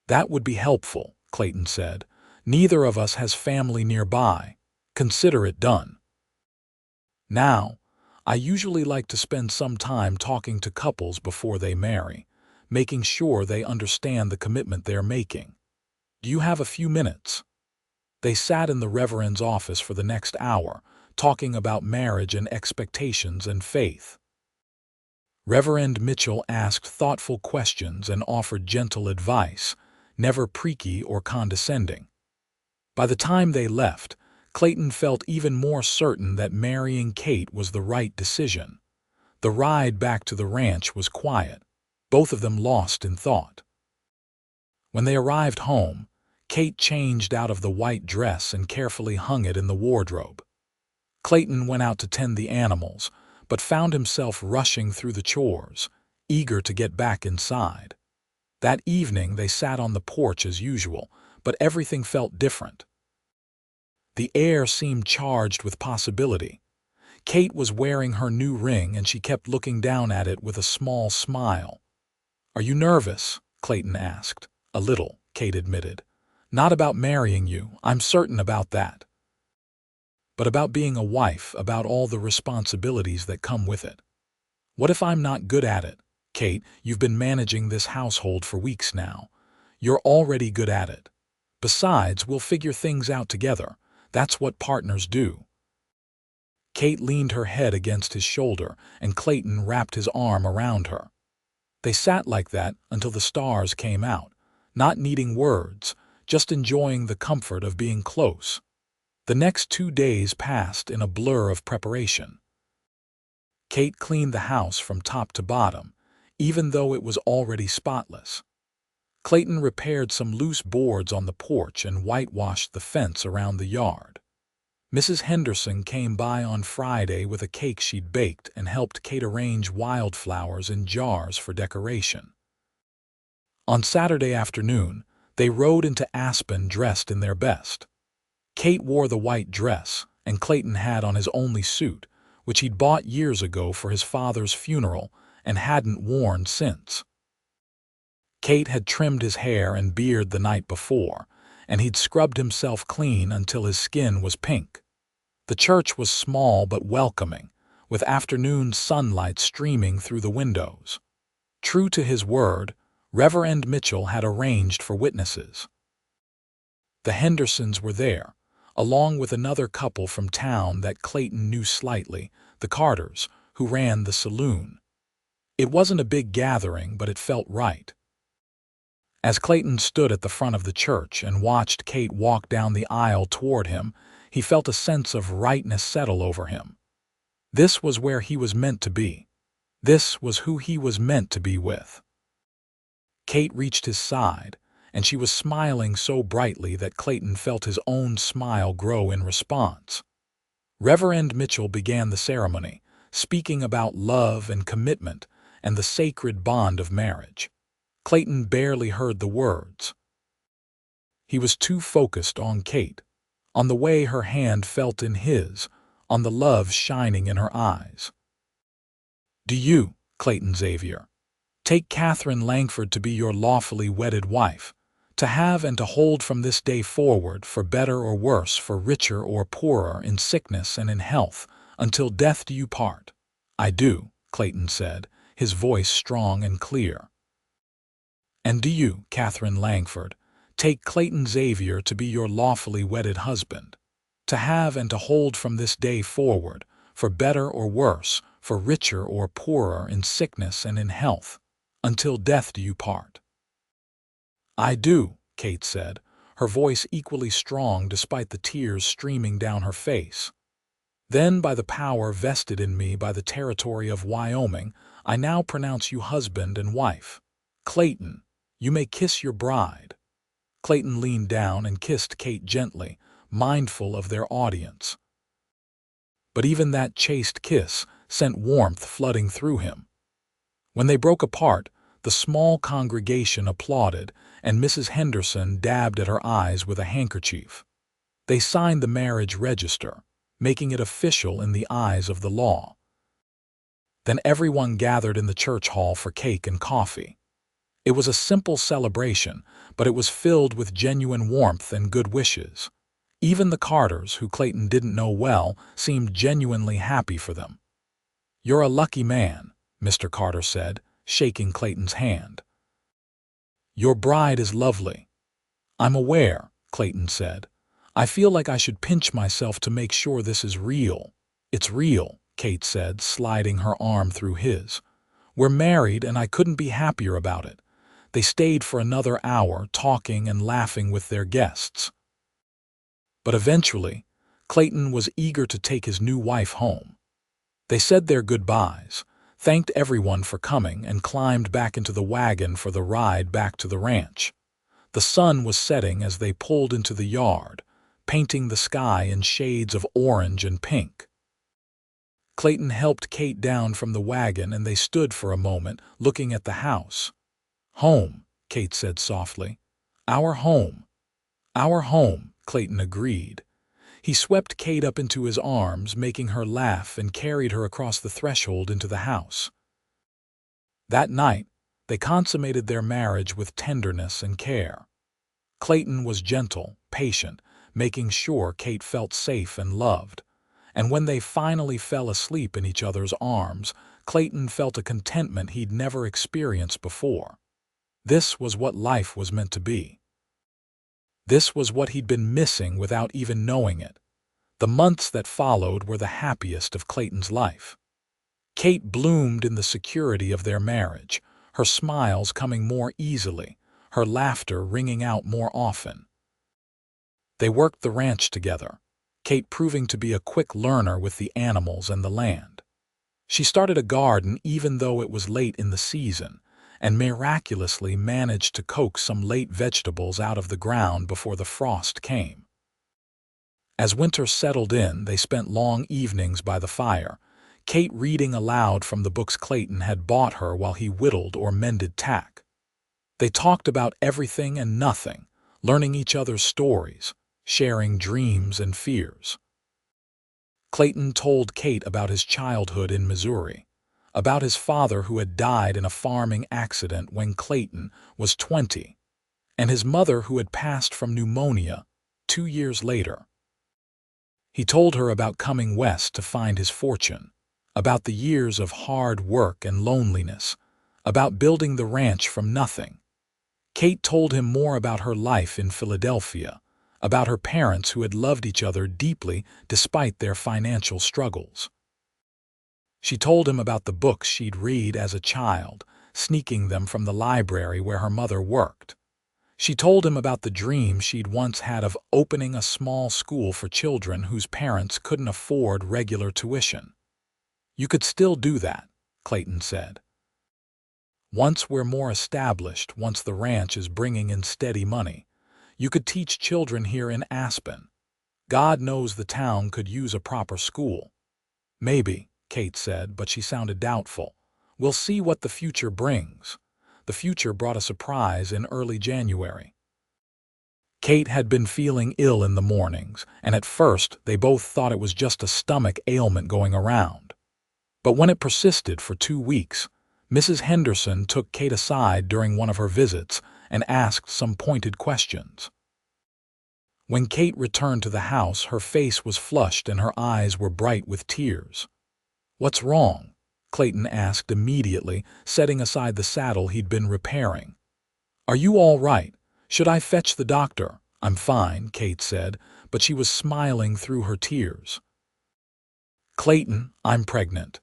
"That would be helpful," Clayton said. "Neither of us has family nearby. Consider it done." Now, I usually like to spend some time talking to couples before they marry, making sure they understand the commitment they're making. Do you have a few minutes? They sat in the Reverend's office for the next hour, talking about marriage and expectations and faith. Reverend Mitchell asked thoughtful questions and offered gentle advice, never preachy or condescending. By the time they left, Clayton felt even more certain that marrying Kate was the right decision. The ride back to the ranch was quiet, both of them lost in thought. When they arrived home, Kate changed out of the white dress and carefully hung it in the wardrobe. Clayton went out to tend the animals, but found himself rushing through the chores, eager to get back inside. That evening they sat on the porch as usual, but everything felt different. The air seemed charged with possibility. Kate was wearing her new ring and she kept looking down at it with a small smile. "Are you nervous?" Clayton asked. "A little," Kate admitted. "Not about marrying you, I'm certain about that. But about being a wife, about all the responsibilities that come with it. What if I'm not good at it? Kate, you've been managing this household for weeks now. You're already good at it. Besides, we'll figure things out together. That's what partners do." Kate leaned her head against his shoulder, and Clayton wrapped his arm around her. They sat like that until the stars came out, not needing words, just enjoying the comfort of being close. The next 2 days passed in a blur of preparation. Kate cleaned the house from top to bottom, even though it was already spotless. Clayton repaired some loose boards on the porch and whitewashed the fence around the yard. Mrs. Henderson came by on Friday with a cake she'd baked and helped Kate arrange wildflowers in jars for decoration. On Saturday afternoon, they rode into Aspen dressed in their best. Kate wore the white dress, and Clayton had on his only suit, which he'd bought years ago for his father's funeral and hadn't worn since. Kate had trimmed his hair and beard the night before, and he'd scrubbed himself clean until his skin was pink. The church was small but welcoming, with afternoon sunlight streaming through the windows. True to his word, Reverend Mitchell had arranged for witnesses. The Hendersons were there, along with another couple from town that Clayton knew slightly, the Carters, who ran the saloon. It wasn't a big gathering, but it felt right. As Clayton stood at the front of the church and watched Kate walk down the aisle toward him, he felt a sense of rightness settle over him. This was where he was meant to be. This was who he was meant to be with. Kate reached his side, and she was smiling so brightly that Clayton felt his own smile grow in response. Reverend Mitchell began the ceremony, speaking about love and commitment and the sacred bond of marriage. Clayton barely heard the words. He was too focused on Kate, on the way her hand felt in his, on the love shining in her eyes. "Do you, Clayton Xavier, take Katherine Langford to be your lawfully wedded wife, to have and to hold from this day forward, for better or worse, for richer or poorer, in sickness and in health, until death do you part?" "I do," Clayton said, his voice strong and clear. "And do you, Katherine Langford, take Clayton Xavier to be your lawfully wedded husband, to have and to hold from this day forward, for better or worse, for richer or poorer, in sickness and in health, until death do you part?" "I do," Kate said, her voice equally strong despite the tears streaming down her face. "Then, by the power vested in me by the territory of Wyoming, I now pronounce you husband and wife. Clayton, you may kiss your bride." Clayton leaned down and kissed Kate gently, mindful of their audience. But even that chaste kiss sent warmth flooding through him. When they broke apart, the small congregation applauded, and Mrs. Henderson dabbed at her eyes with a handkerchief. They signed the marriage register, making it official in the eyes of the law. Then everyone gathered in the church hall for cake and coffee. It was a simple celebration, but it was filled with genuine warmth and good wishes. Even the Carters, who Clayton didn't know well, seemed genuinely happy for them. "You're a lucky man," Mr. Carter said, shaking Clayton's hand. "Your bride is lovely." "I'm aware," Clayton said. "I feel like I should pinch myself to make sure this is real." "It's real," Kate said, sliding her arm through his. We're married and I couldn't be happier about it. They stayed for another hour talking and laughing with their guests. But eventually, Clayton was eager to take his new wife home. They said their goodbyes, thanked everyone for coming, and climbed back into the wagon for the ride back to the ranch. The sun was setting as they pulled into the yard, painting the sky in shades of orange and pink. Clayton helped Kate down from the wagon and they stood for a moment, looking at the house. "Home," Kate said softly. "Our home." "Our home," Clayton agreed. He swept Kate up into his arms, making her laugh, and carried her across the threshold into the house. That night, they consummated their marriage with tenderness and care. Clayton was gentle, patient, making sure Kate felt safe and loved. And when they finally fell asleep in each other's arms, Clayton felt a contentment he'd never experienced before. This was what life was meant to be. This was what he'd been missing without even knowing it. The months that followed were the happiest of Clayton's life. Kate bloomed in the security of their marriage, her smiles coming more easily, her laughter ringing out more often. They worked the ranch together, Kate proving to be a quick learner with the animals and the land. She started a garden even though it was late in the season, and miraculously managed to coax some late vegetables out of the ground before the frost came. As winter settled in, they spent long evenings by the fire, Kate reading aloud from the books Clayton had bought her while he whittled or mended tack. They talked about everything and nothing, learning each other's stories, sharing dreams and fears. Clayton told Kate about his childhood in Missouri, about his father who had died in a farming accident when Clayton was 20, and his mother who had passed from pneumonia 2 years later. He told her about coming west to find his fortune, about the years of hard work and loneliness, about building the ranch from nothing. Kate told him more about her life in Philadelphia, about her parents who had loved each other deeply despite their financial struggles. She told him about the books she'd read as a child, sneaking them from the library where her mother worked. She told him about the dream she'd once had of opening a small school for children whose parents couldn't afford regular tuition. "You could still do that," Clayton said. "Once we're more established, once the ranch is bringing in steady money, you could teach children here in Aspen. God knows the town could use a proper school." "Maybe," Kate said, but she sounded doubtful. "We'll see what the future brings." The future brought a surprise in early January. Kate had been feeling ill in the mornings, and at first they both thought it was just a stomach ailment going around. But when it persisted for 2 weeks, Mrs. Henderson took Kate aside during one of her visits and asked some pointed questions. When Kate returned to the house, her face was flushed and her eyes were bright with tears. "What's wrong?" Clayton asked immediately, setting aside the saddle he'd been repairing. "Are you all right? Should I fetch the doctor?" "I'm fine," Kate said, but she was smiling through her tears. "Clayton, I'm pregnant.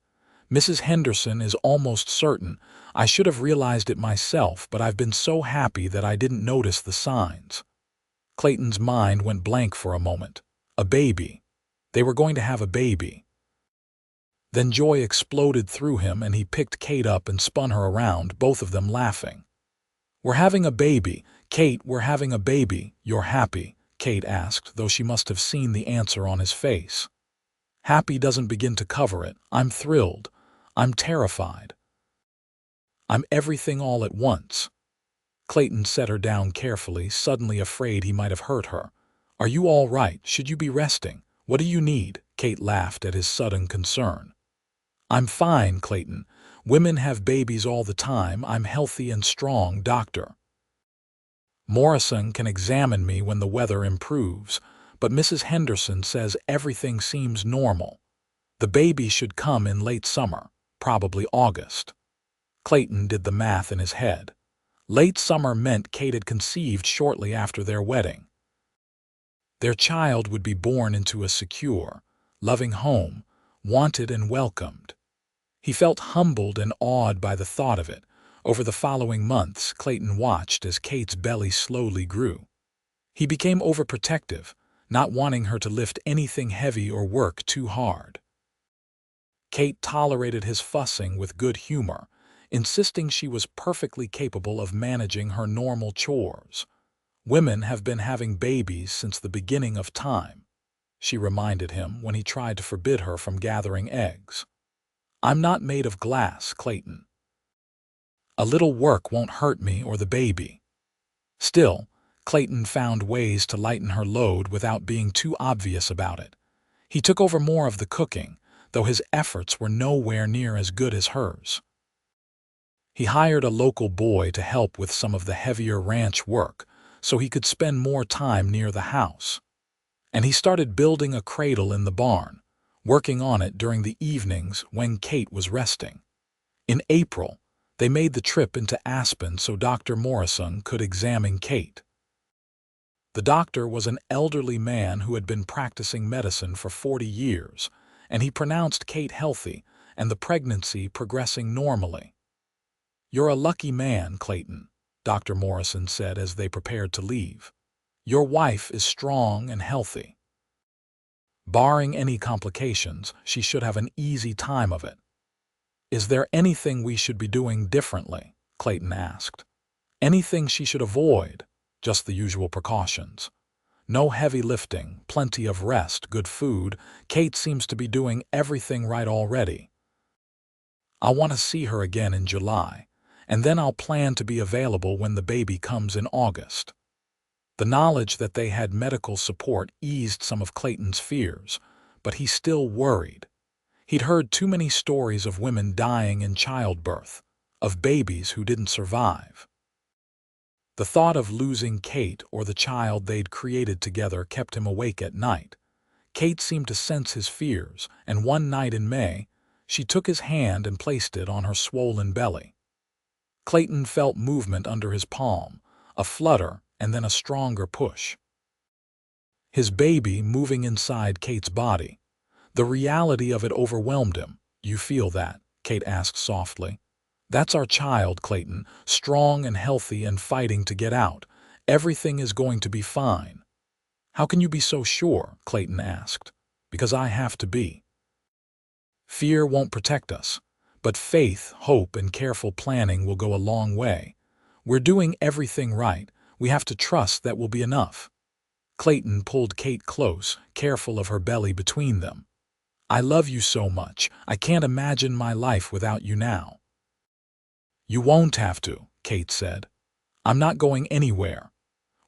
Mrs. Henderson is almost certain. I should have realized it myself, but I've been so happy that I didn't notice the signs." Clayton's mind went blank for a moment. A baby. They were going to have a baby. Then joy exploded through him and he picked Kate up and spun her around, both of them laughing. "We're having a baby. Kate, we're having a baby. You're happy?" Kate asked, though she must have seen the answer on his face. "Happy doesn't begin to cover it. I'm thrilled. I'm terrified. I'm everything all at once." Clayton set her down carefully, suddenly afraid he might have hurt her. "Are you all right? Should you be resting? What do you need?" Kate laughed at his sudden concern. "I'm fine, Clayton. Women have babies all the time. I'm healthy and strong, doctor. Morrison can examine me when the weather improves, but Mrs. Henderson says everything seems normal. The baby should come in late summer, probably August." Clayton did the math in his head. Late summer meant Kate had conceived shortly after their wedding. Their child would be born into a secure, loving home, wanted and welcomed. He felt humbled and awed by the thought of it. Over the following months, Clayton watched as Kate's belly slowly grew. He became overprotective, not wanting her to lift anything heavy or work too hard. Kate tolerated his fussing with good humor, insisting she was perfectly capable of managing her normal chores. "Women have been having babies since the beginning of time," she reminded him when he tried to forbid her from gathering eggs. "I'm not made of glass, Clayton. A little work won't hurt me or the baby." Still, Clayton found ways to lighten her load without being too obvious about it. He took over more of the cooking, though his efforts were nowhere near as good as hers. He hired a local boy to help with some of the heavier ranch work so he could spend more time near the house. And he started building a cradle in the barn, working on it during the evenings when Kate was resting. In April, they made the trip into Aspen so Dr. Morrison could examine Kate. The doctor was an elderly man who had been practicing medicine for 40 years, and he pronounced Kate healthy and the pregnancy progressing normally. "You're a lucky man, Clayton," Dr. Morrison said as they prepared to leave. "Your wife is strong and healthy. Barring any complications, she should have an easy time of it." "Is there anything we should be doing differently?" Clayton asked. "Anything she should avoid?" "Just the usual precautions. No heavy lifting, plenty of rest, good food. Kate seems to be doing everything right already. I want to see her again in July, and then I'll plan to be available when the baby comes in August." The knowledge that they had medical support eased some of Clayton's fears, but he still worried. He'd heard too many stories of women dying in childbirth, of babies who didn't survive. The thought of losing Kate or the child they'd created together kept him awake at night. Kate seemed to sense his fears, and one night in May, she took his hand and placed it on her swollen belly. Clayton felt movement under his palm, a flutter, and then a stronger push. His baby moving inside Kate's body. The reality of it overwhelmed him. "You feel that?" Kate asked softly. "That's our child, Clayton, strong and healthy and fighting to get out. Everything is going to be fine." "How can you be so sure?" Clayton asked. "Because I have to be. Fear won't protect us, but faith, hope, and careful planning will go a long way. We're doing everything right. We have to trust that will be enough." Clayton pulled Kate close, careful of her belly between them. "I love you so much. I can't imagine my life without you now." "You won't have to," Kate said. "I'm not going anywhere.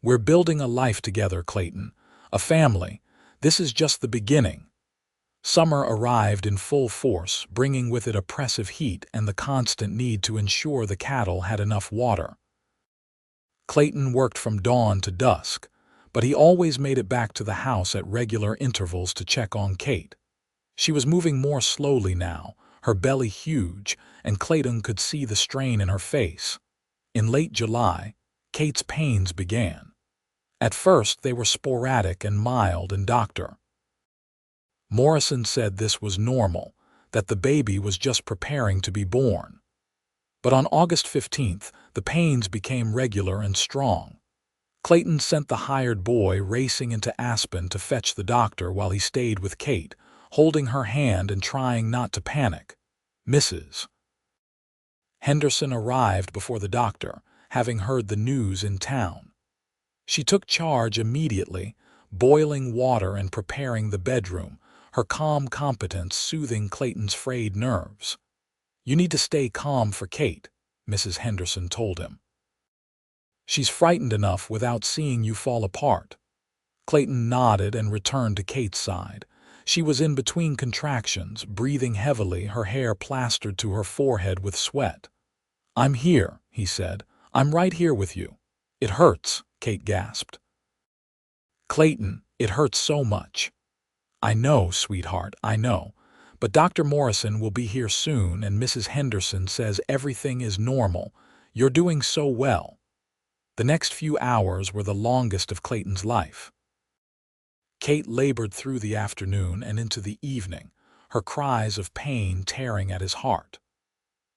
We're building a life together, Clayton. A family. This is just the beginning." Summer arrived in full force, bringing with it oppressive heat and the constant need to ensure the cattle had enough water. Clayton worked from dawn to dusk, but he always made it back to the house at regular intervals to check on Kate. She was moving more slowly now, her belly huge, and Clayton could see the strain in her face. In late July, Kate's pains began. At first, they were sporadic and mild, and Dr. Morrison said this was normal, that the baby was just preparing to be born. But on August 15th, the pains became regular and strong. Clayton sent the hired boy racing into Aspen to fetch the doctor while he stayed with Kate, holding her hand and trying not to panic. Mrs. Henderson arrived before the doctor, having heard the news in town. She took charge immediately, boiling water and preparing the bedroom, her calm competence soothing Clayton's frayed nerves. "You need to stay calm for Kate," Mrs. Henderson told him. "She's frightened enough without seeing you fall apart." Clayton nodded and returned to Kate's side. She was in between contractions, breathing heavily, her hair plastered to her forehead with sweat. "I'm here," he said. "I'm right here with you." "It hurts," Kate gasped. "Clayton, it hurts so much." "I know, sweetheart, I know. But Dr. Morrison will be here soon, and Mrs. Henderson says everything is normal. You're doing so well." The next few hours were the longest of Clayton's life. Kate labored through the afternoon and into the evening, her cries of pain tearing at his heart.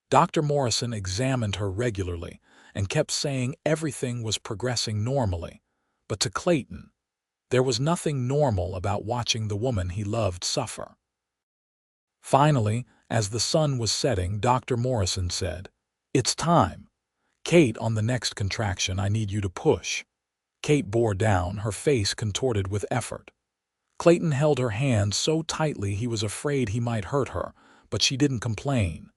Dr. Morrison examined her regularly and kept saying everything was progressing normally, but to Clayton, there was nothing normal about watching the woman he loved suffer. Finally, as the sun was setting, Dr. Morrison said, "It's time. Kate, on the next contraction, I need you to push." Kate bore down, her face contorted with effort. Clayton held her hand so tightly he was afraid he might hurt her, but she didn't complain.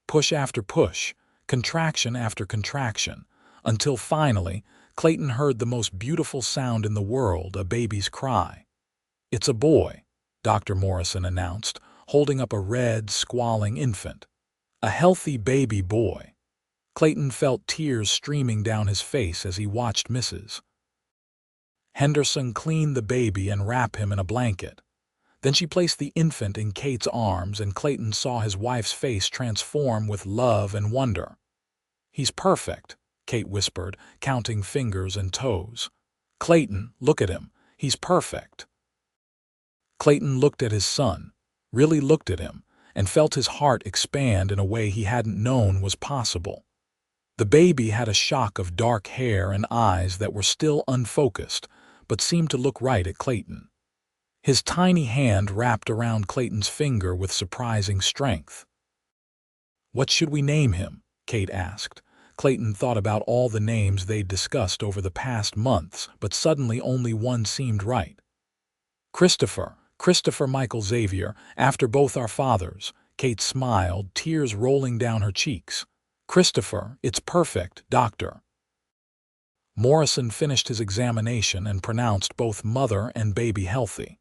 Push after push, contraction after contraction, until finally, Clayton heard the most beautiful sound in the world, a baby's cry. "It's a boy," Dr. Morrison announced, holding up a red, squalling infant. A healthy baby boy. Clayton felt tears streaming down his face as he watched Mrs. Henderson clean the baby and wrap him in a blanket. Then she placed the infant in Kate's arms, and Clayton saw his wife's face transform with love and wonder. "He's perfect," Kate whispered, counting fingers and toes. "Clayton, look at him. He's perfect." Clayton looked at his son, really looked at him, and felt his heart expand in a way he hadn't known was possible. The baby had a shock of dark hair and eyes that were still unfocused, but seemed to look right at Clayton. His tiny hand wrapped around Clayton's finger with surprising strength. "What should we name him?" Kate asked. Clayton thought about all the names they'd discussed over the past months, but suddenly only one seemed right. Christopher Michael Xavier, after both our fathers." Kate smiled, tears rolling down her cheeks. "Christopher, it's perfect, Doctor." Morrison finished his examination and pronounced both mother and baby healthy.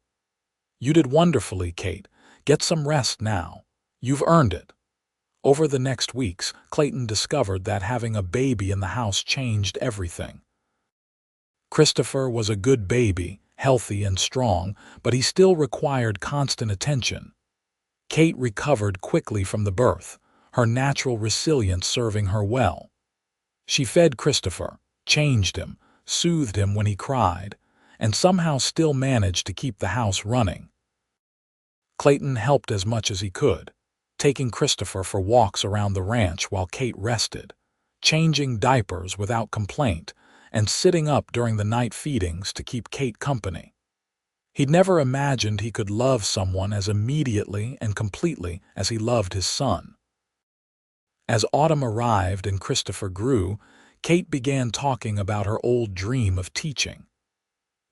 "You did wonderfully, Kate. Get some rest now. You've earned it." Over the next weeks, Clayton discovered that having a baby in the house changed everything. Christopher was a good baby, healthy and strong, but he still required constant attention. Kate recovered quickly from the birth, her natural resilience serving her well. She fed Christopher, changed him, soothed him when he cried, and somehow still managed to keep the house running. Clayton helped as much as he could, taking Christopher for walks around the ranch while Kate rested, changing diapers without complaint, and sitting up during the night feedings to keep Kate company. He'd never imagined he could love someone as immediately and completely as he loved his son. As autumn arrived and Christopher grew, Kate began talking about her old dream of teaching.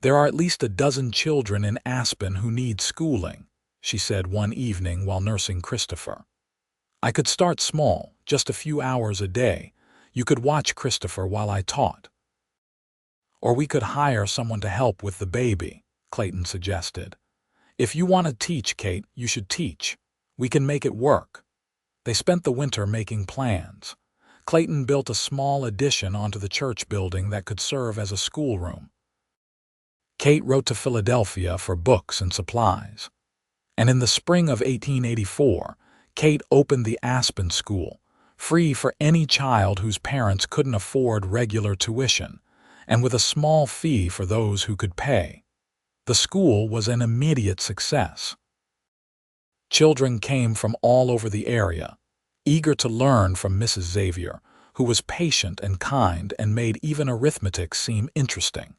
"There are at least a dozen children in Aspen who need schooling," she said one evening while nursing Christopher. "I could start small, just a few hours a day. You could watch Christopher while I taught. Or we could hire someone to help with the baby," Clayton suggested. "If you want to teach, Kate, you should teach. We can make it work." They spent the winter making plans. Clayton built a small addition onto the church building that could serve as a schoolroom. Kate wrote to Philadelphia for books and supplies. And in the spring of 1884, Kate opened the Aspen School, free for any child whose parents couldn't afford regular tuition, and with a small fee for those who could pay. The school was an immediate success. Children came from all over the area, eager to learn from Mrs. Xavier, who was patient and kind and made even arithmetic seem interesting.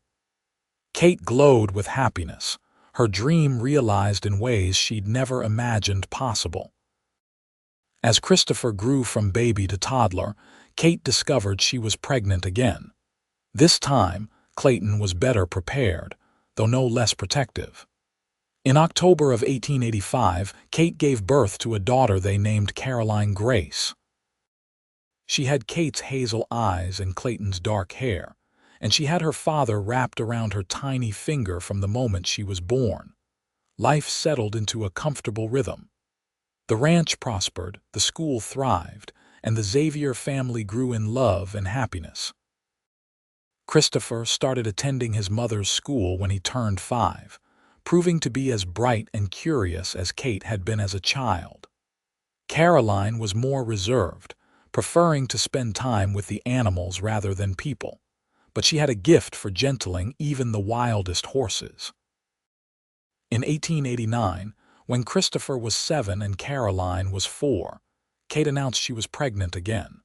Kate glowed with happiness, her dream realized in ways she'd never imagined possible. As Christopher grew from baby to toddler, Kate discovered she was pregnant again. This time, Clayton was better prepared, though no less protective. In October of 1885, Kate gave birth to a daughter they named Caroline Grace. She had Kate's hazel eyes and Clayton's dark hair, and she had her father wrapped around her tiny finger from the moment she was born. Life settled into a comfortable rhythm. The ranch prospered, the school thrived, and the Xavier family grew in love and happiness. Christopher started attending his mother's school when he turned 5, proving to be as bright and curious as Kate had been as a child. Caroline was more reserved, preferring to spend time with the animals rather than people, but she had a gift for gentling even the wildest horses. In 1889, When Christopher was 7 and Caroline was 4, Kate announced she was pregnant again.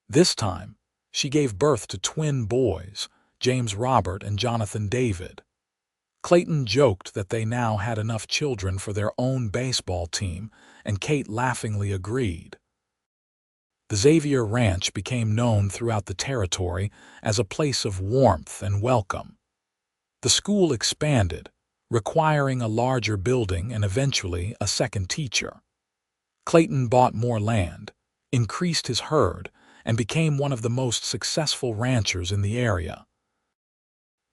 This time, she gave birth to twin boys, James Robert and Jonathan David. Clayton joked that they now had enough children for their own baseball team, and Kate laughingly agreed. The Xavier Ranch became known throughout the territory as a place of warmth and welcome. The school expanded, requiring a larger building and eventually a second teacher. Clayton bought more land, increased his herd, and became one of the most successful ranchers in the area.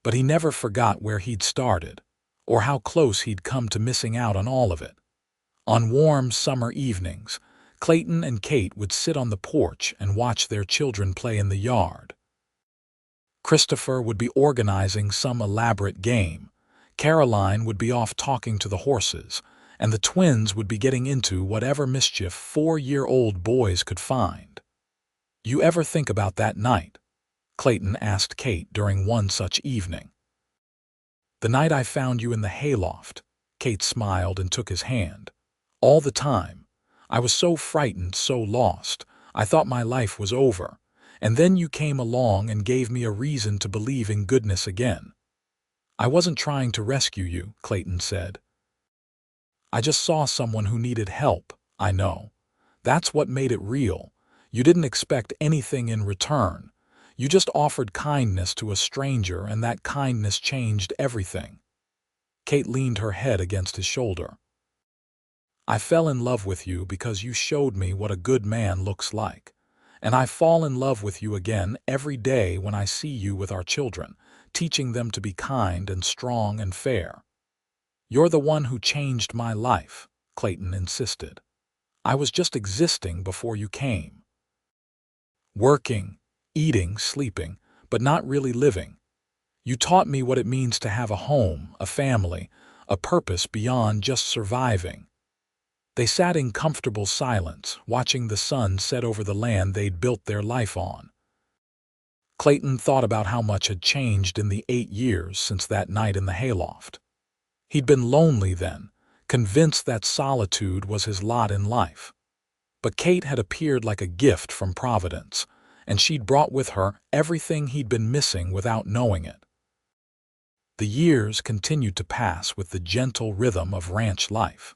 But he never forgot where he'd started, or how close he'd come to missing out on all of it. On warm summer evenings, Clayton and Kate would sit on the porch and watch their children play in the yard. Christopher would be organizing some elaborate game, Caroline would be off talking to the horses, and the twins would be getting into whatever mischief 4-year-old boys could find. "You ever think about that night?" Clayton asked Kate during one such evening. "The night I found you in the hayloft," Kate smiled and took his hand. "All the time. I was so frightened, so lost. I thought my life was over. And then you came along and gave me a reason to believe in goodness again." "I wasn't trying to rescue you," Clayton said. "I just saw someone who needed help, I know. That's what made it real. You didn't expect anything in return. You just offered kindness to a stranger, and that kindness changed everything." Kate leaned her head against his shoulder. "I fell in love with you because you showed me what a good man looks like. And I fall in love with you again every day when I see you with our children, teaching them to be kind and strong and fair." "You're the one who changed my life," Clayton insisted. "I was just existing before you came. Working, eating, sleeping, but not really living. You taught me what it means to have a home, a family, a purpose beyond just surviving." They sat in comfortable silence, watching the sun set over the land they'd built their life on. Clayton thought about how much had changed in the 8 years since that night in the hayloft. He'd been lonely then, convinced that solitude was his lot in life. But Kate had appeared like a gift from Providence, and she'd brought with her everything he'd been missing without knowing it. The years continued to pass with the gentle rhythm of ranch life.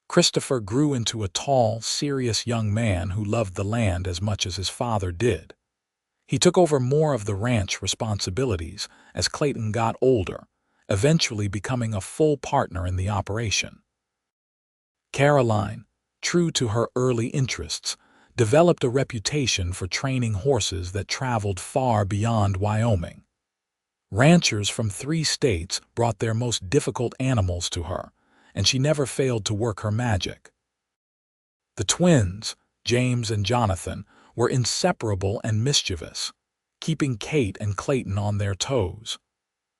Christopher grew into a tall, serious young man who loved the land as much as his father did. He took over more of the ranch responsibilities as Clayton got older, eventually becoming a full partner in the operation. Caroline, true to her early interests, developed a reputation for training horses that traveled far beyond Wyoming. Ranchers from 3 states brought their most difficult animals to her, and she never failed to work her magic. The twins, James and Jonathan, were inseparable and mischievous, keeping Kate and Clayton on their toes.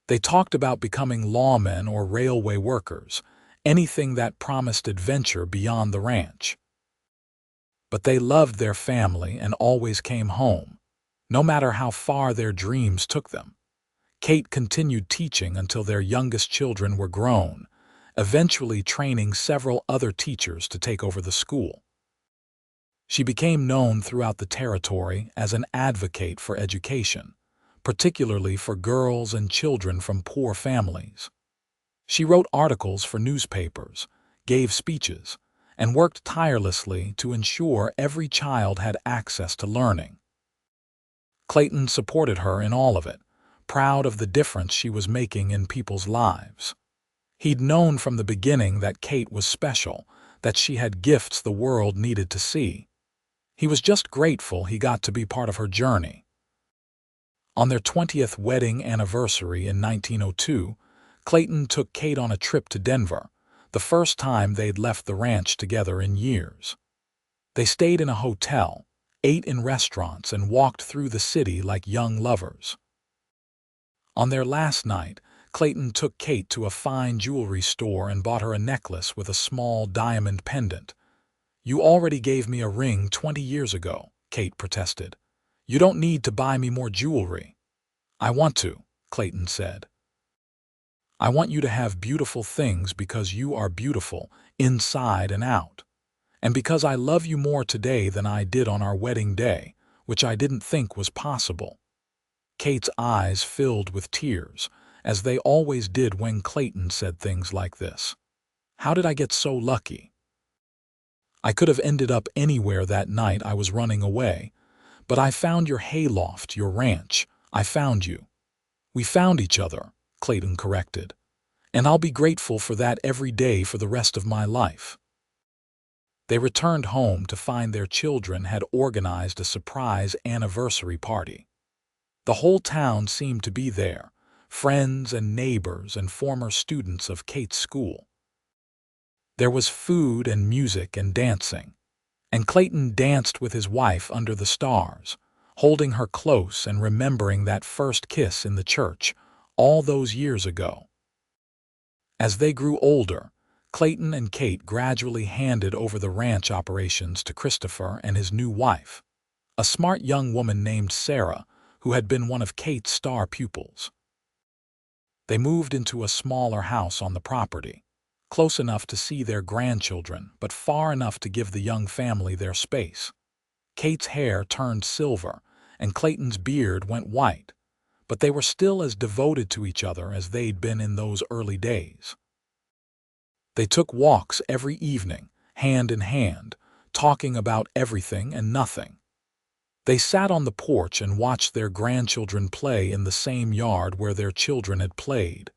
They talked about becoming lawmen or railway workers, anything that promised adventure beyond the ranch. But they loved their family and always came home, no matter how far their dreams took them. Kate continued teaching until their youngest children were grown, eventually training several other teachers to take over the school. She became known throughout the territory as an advocate for education, particularly for girls and children from poor families. She wrote articles for newspapers, gave speeches, and worked tirelessly to ensure every child had access to learning. Clayton supported her in all of it, proud of the difference she was making in people's lives. He'd known from the beginning that Kate was special, that she had gifts the world needed to see. He was just grateful he got to be part of her journey. On their 20th wedding anniversary in 1902, Clayton took Kate on a trip to Denver, the first time they'd left the ranch together in years. They stayed in a hotel, ate in restaurants, and walked through the city like young lovers. On their last night, Clayton took Kate to a fine jewelry store and bought her a necklace with a small diamond pendant. "You already gave me a ring 20 years ago," Kate protested. "You don't need to buy me more jewelry." "I want to," Clayton said. I want you to have beautiful things because you are beautiful, inside and out. And because I love you more today than I did on our wedding day, which I didn't think was possible." Kate's eyes filled with tears, as they always did when Clayton said things like this. "How did I get so lucky? I could have ended up anywhere that night I was running away, but I found your hayloft, your ranch. I found you." "We found each other," Clayton corrected, "and I'll be grateful for that every day for the rest of my life." They returned home to find their children had organized a surprise anniversary party. The whole town seemed to be there, friends and neighbors and former students of Kate's school. There was food and music and dancing, and Clayton danced with his wife under the stars, holding her close and remembering that first kiss in the church all those years ago. As they grew older, Clayton and Kate gradually handed over the ranch operations to Christopher and his new wife, a smart young woman named Sarah, who had been one of Kate's star pupils. They moved into a smaller house on the property, close enough to see their grandchildren, but far enough to give the young family their space. Kate's hair turned silver, and Clayton's beard went white, but they were still as devoted to each other as they'd been in those early days. They took walks every evening, hand in hand, talking about everything and nothing. They sat on the porch and watched their grandchildren play in the same yard where their children had played,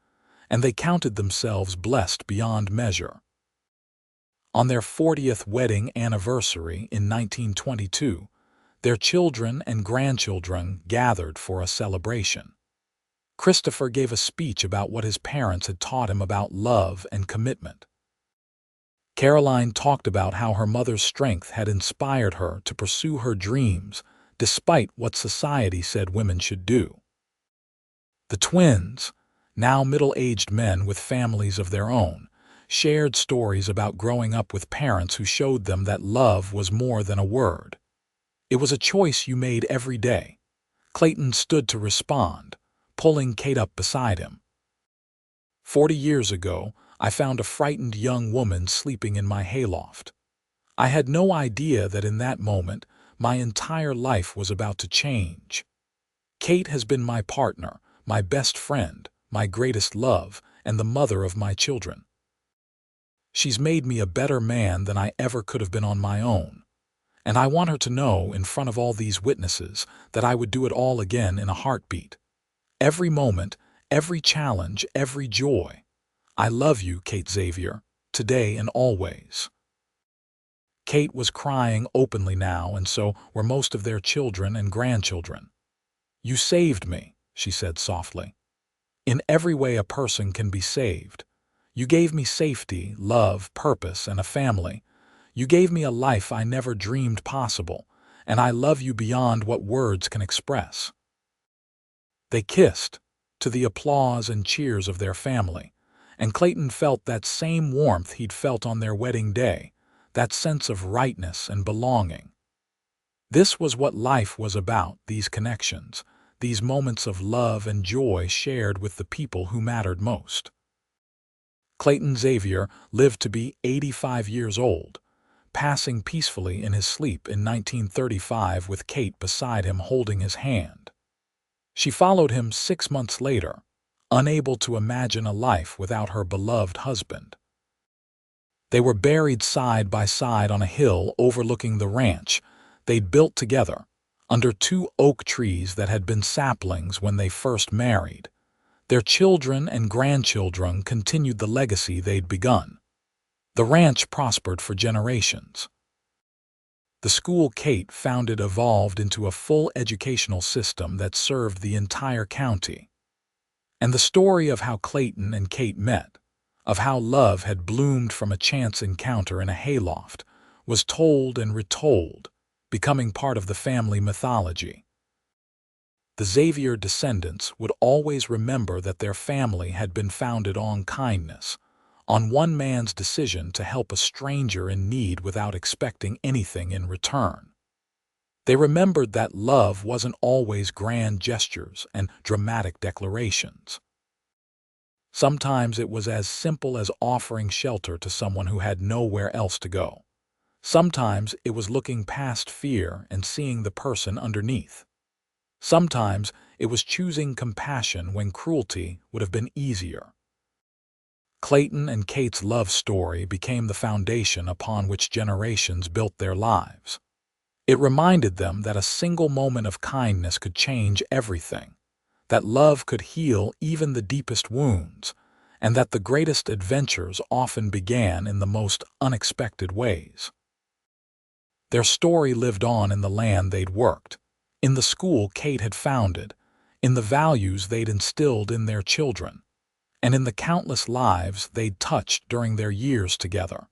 and they counted themselves blessed beyond measure. On their 40th wedding anniversary in 1922, their children and grandchildren gathered for a celebration. Christopher gave a speech about what his parents had taught him about love and commitment. Caroline talked about how her mother's strength had inspired her to pursue her dreams despite what society said women should do. The twins, now middle-aged men with families of their own, shared stories about growing up with parents who showed them that love was more than a word. "It was a choice you made every day." Clayton stood to respond, pulling Kate up beside him. 40 years ago, I found a frightened young woman sleeping in my hayloft. I had no idea that in that moment, my entire life was about to change. Kate has been my partner, my best friend, my greatest love, and the mother of my children. She's made me a better man than I ever could have been on my own. And I want her to know, in front of all these witnesses, that I would do it all again in a heartbeat. Every moment, every challenge, every joy. I love you, Kate Xavier, today and always. Kate was crying openly now, and so were most of their children and grandchildren. "You saved me," she said softly. "In every way a person can be saved. You gave me safety, love, purpose, and a family. You gave me a life I never dreamed possible, and I love you beyond what words can express." They kissed, to the applause and cheers of their family, and Clayton felt that same warmth he'd felt on their wedding day, that sense of rightness and belonging. This was what life was about, these connections, these moments of love and joy shared with the people who mattered most. Clayton Xavier lived to be 85 years old, passing peacefully in his sleep in 1935 with Kate beside him holding his hand. She followed him 6 months later, unable to imagine a life without her beloved husband. They were buried side by side on a hill overlooking the ranch they'd built together, under 2 oak trees that had been saplings when they first married. Their children and grandchildren continued the legacy they'd begun. The ranch prospered for generations. The school Kate founded evolved into a full educational system that served the entire county. And the story of how Clayton and Kate met, of how love had bloomed from a chance encounter in a hayloft, was told and retold, becoming part of the family mythology. The Xavier descendants would always remember that their family had been founded on kindness, on one man's decision to help a stranger in need without expecting anything in return. They remembered that love wasn't always grand gestures and dramatic declarations. Sometimes it was as simple as offering shelter to someone who had nowhere else to go. Sometimes it was looking past fear and seeing the person underneath. Sometimes it was choosing compassion when cruelty would have been easier. Clayton and Kate's love story became the foundation upon which generations built their lives. It reminded them that a single moment of kindness could change everything, that love could heal even the deepest wounds, and that the greatest adventures often began in the most unexpected ways. Their story lived on in the land they'd worked, in the school Kate had founded, in the values they'd instilled in their children, and in the countless lives they'd touched during their years together.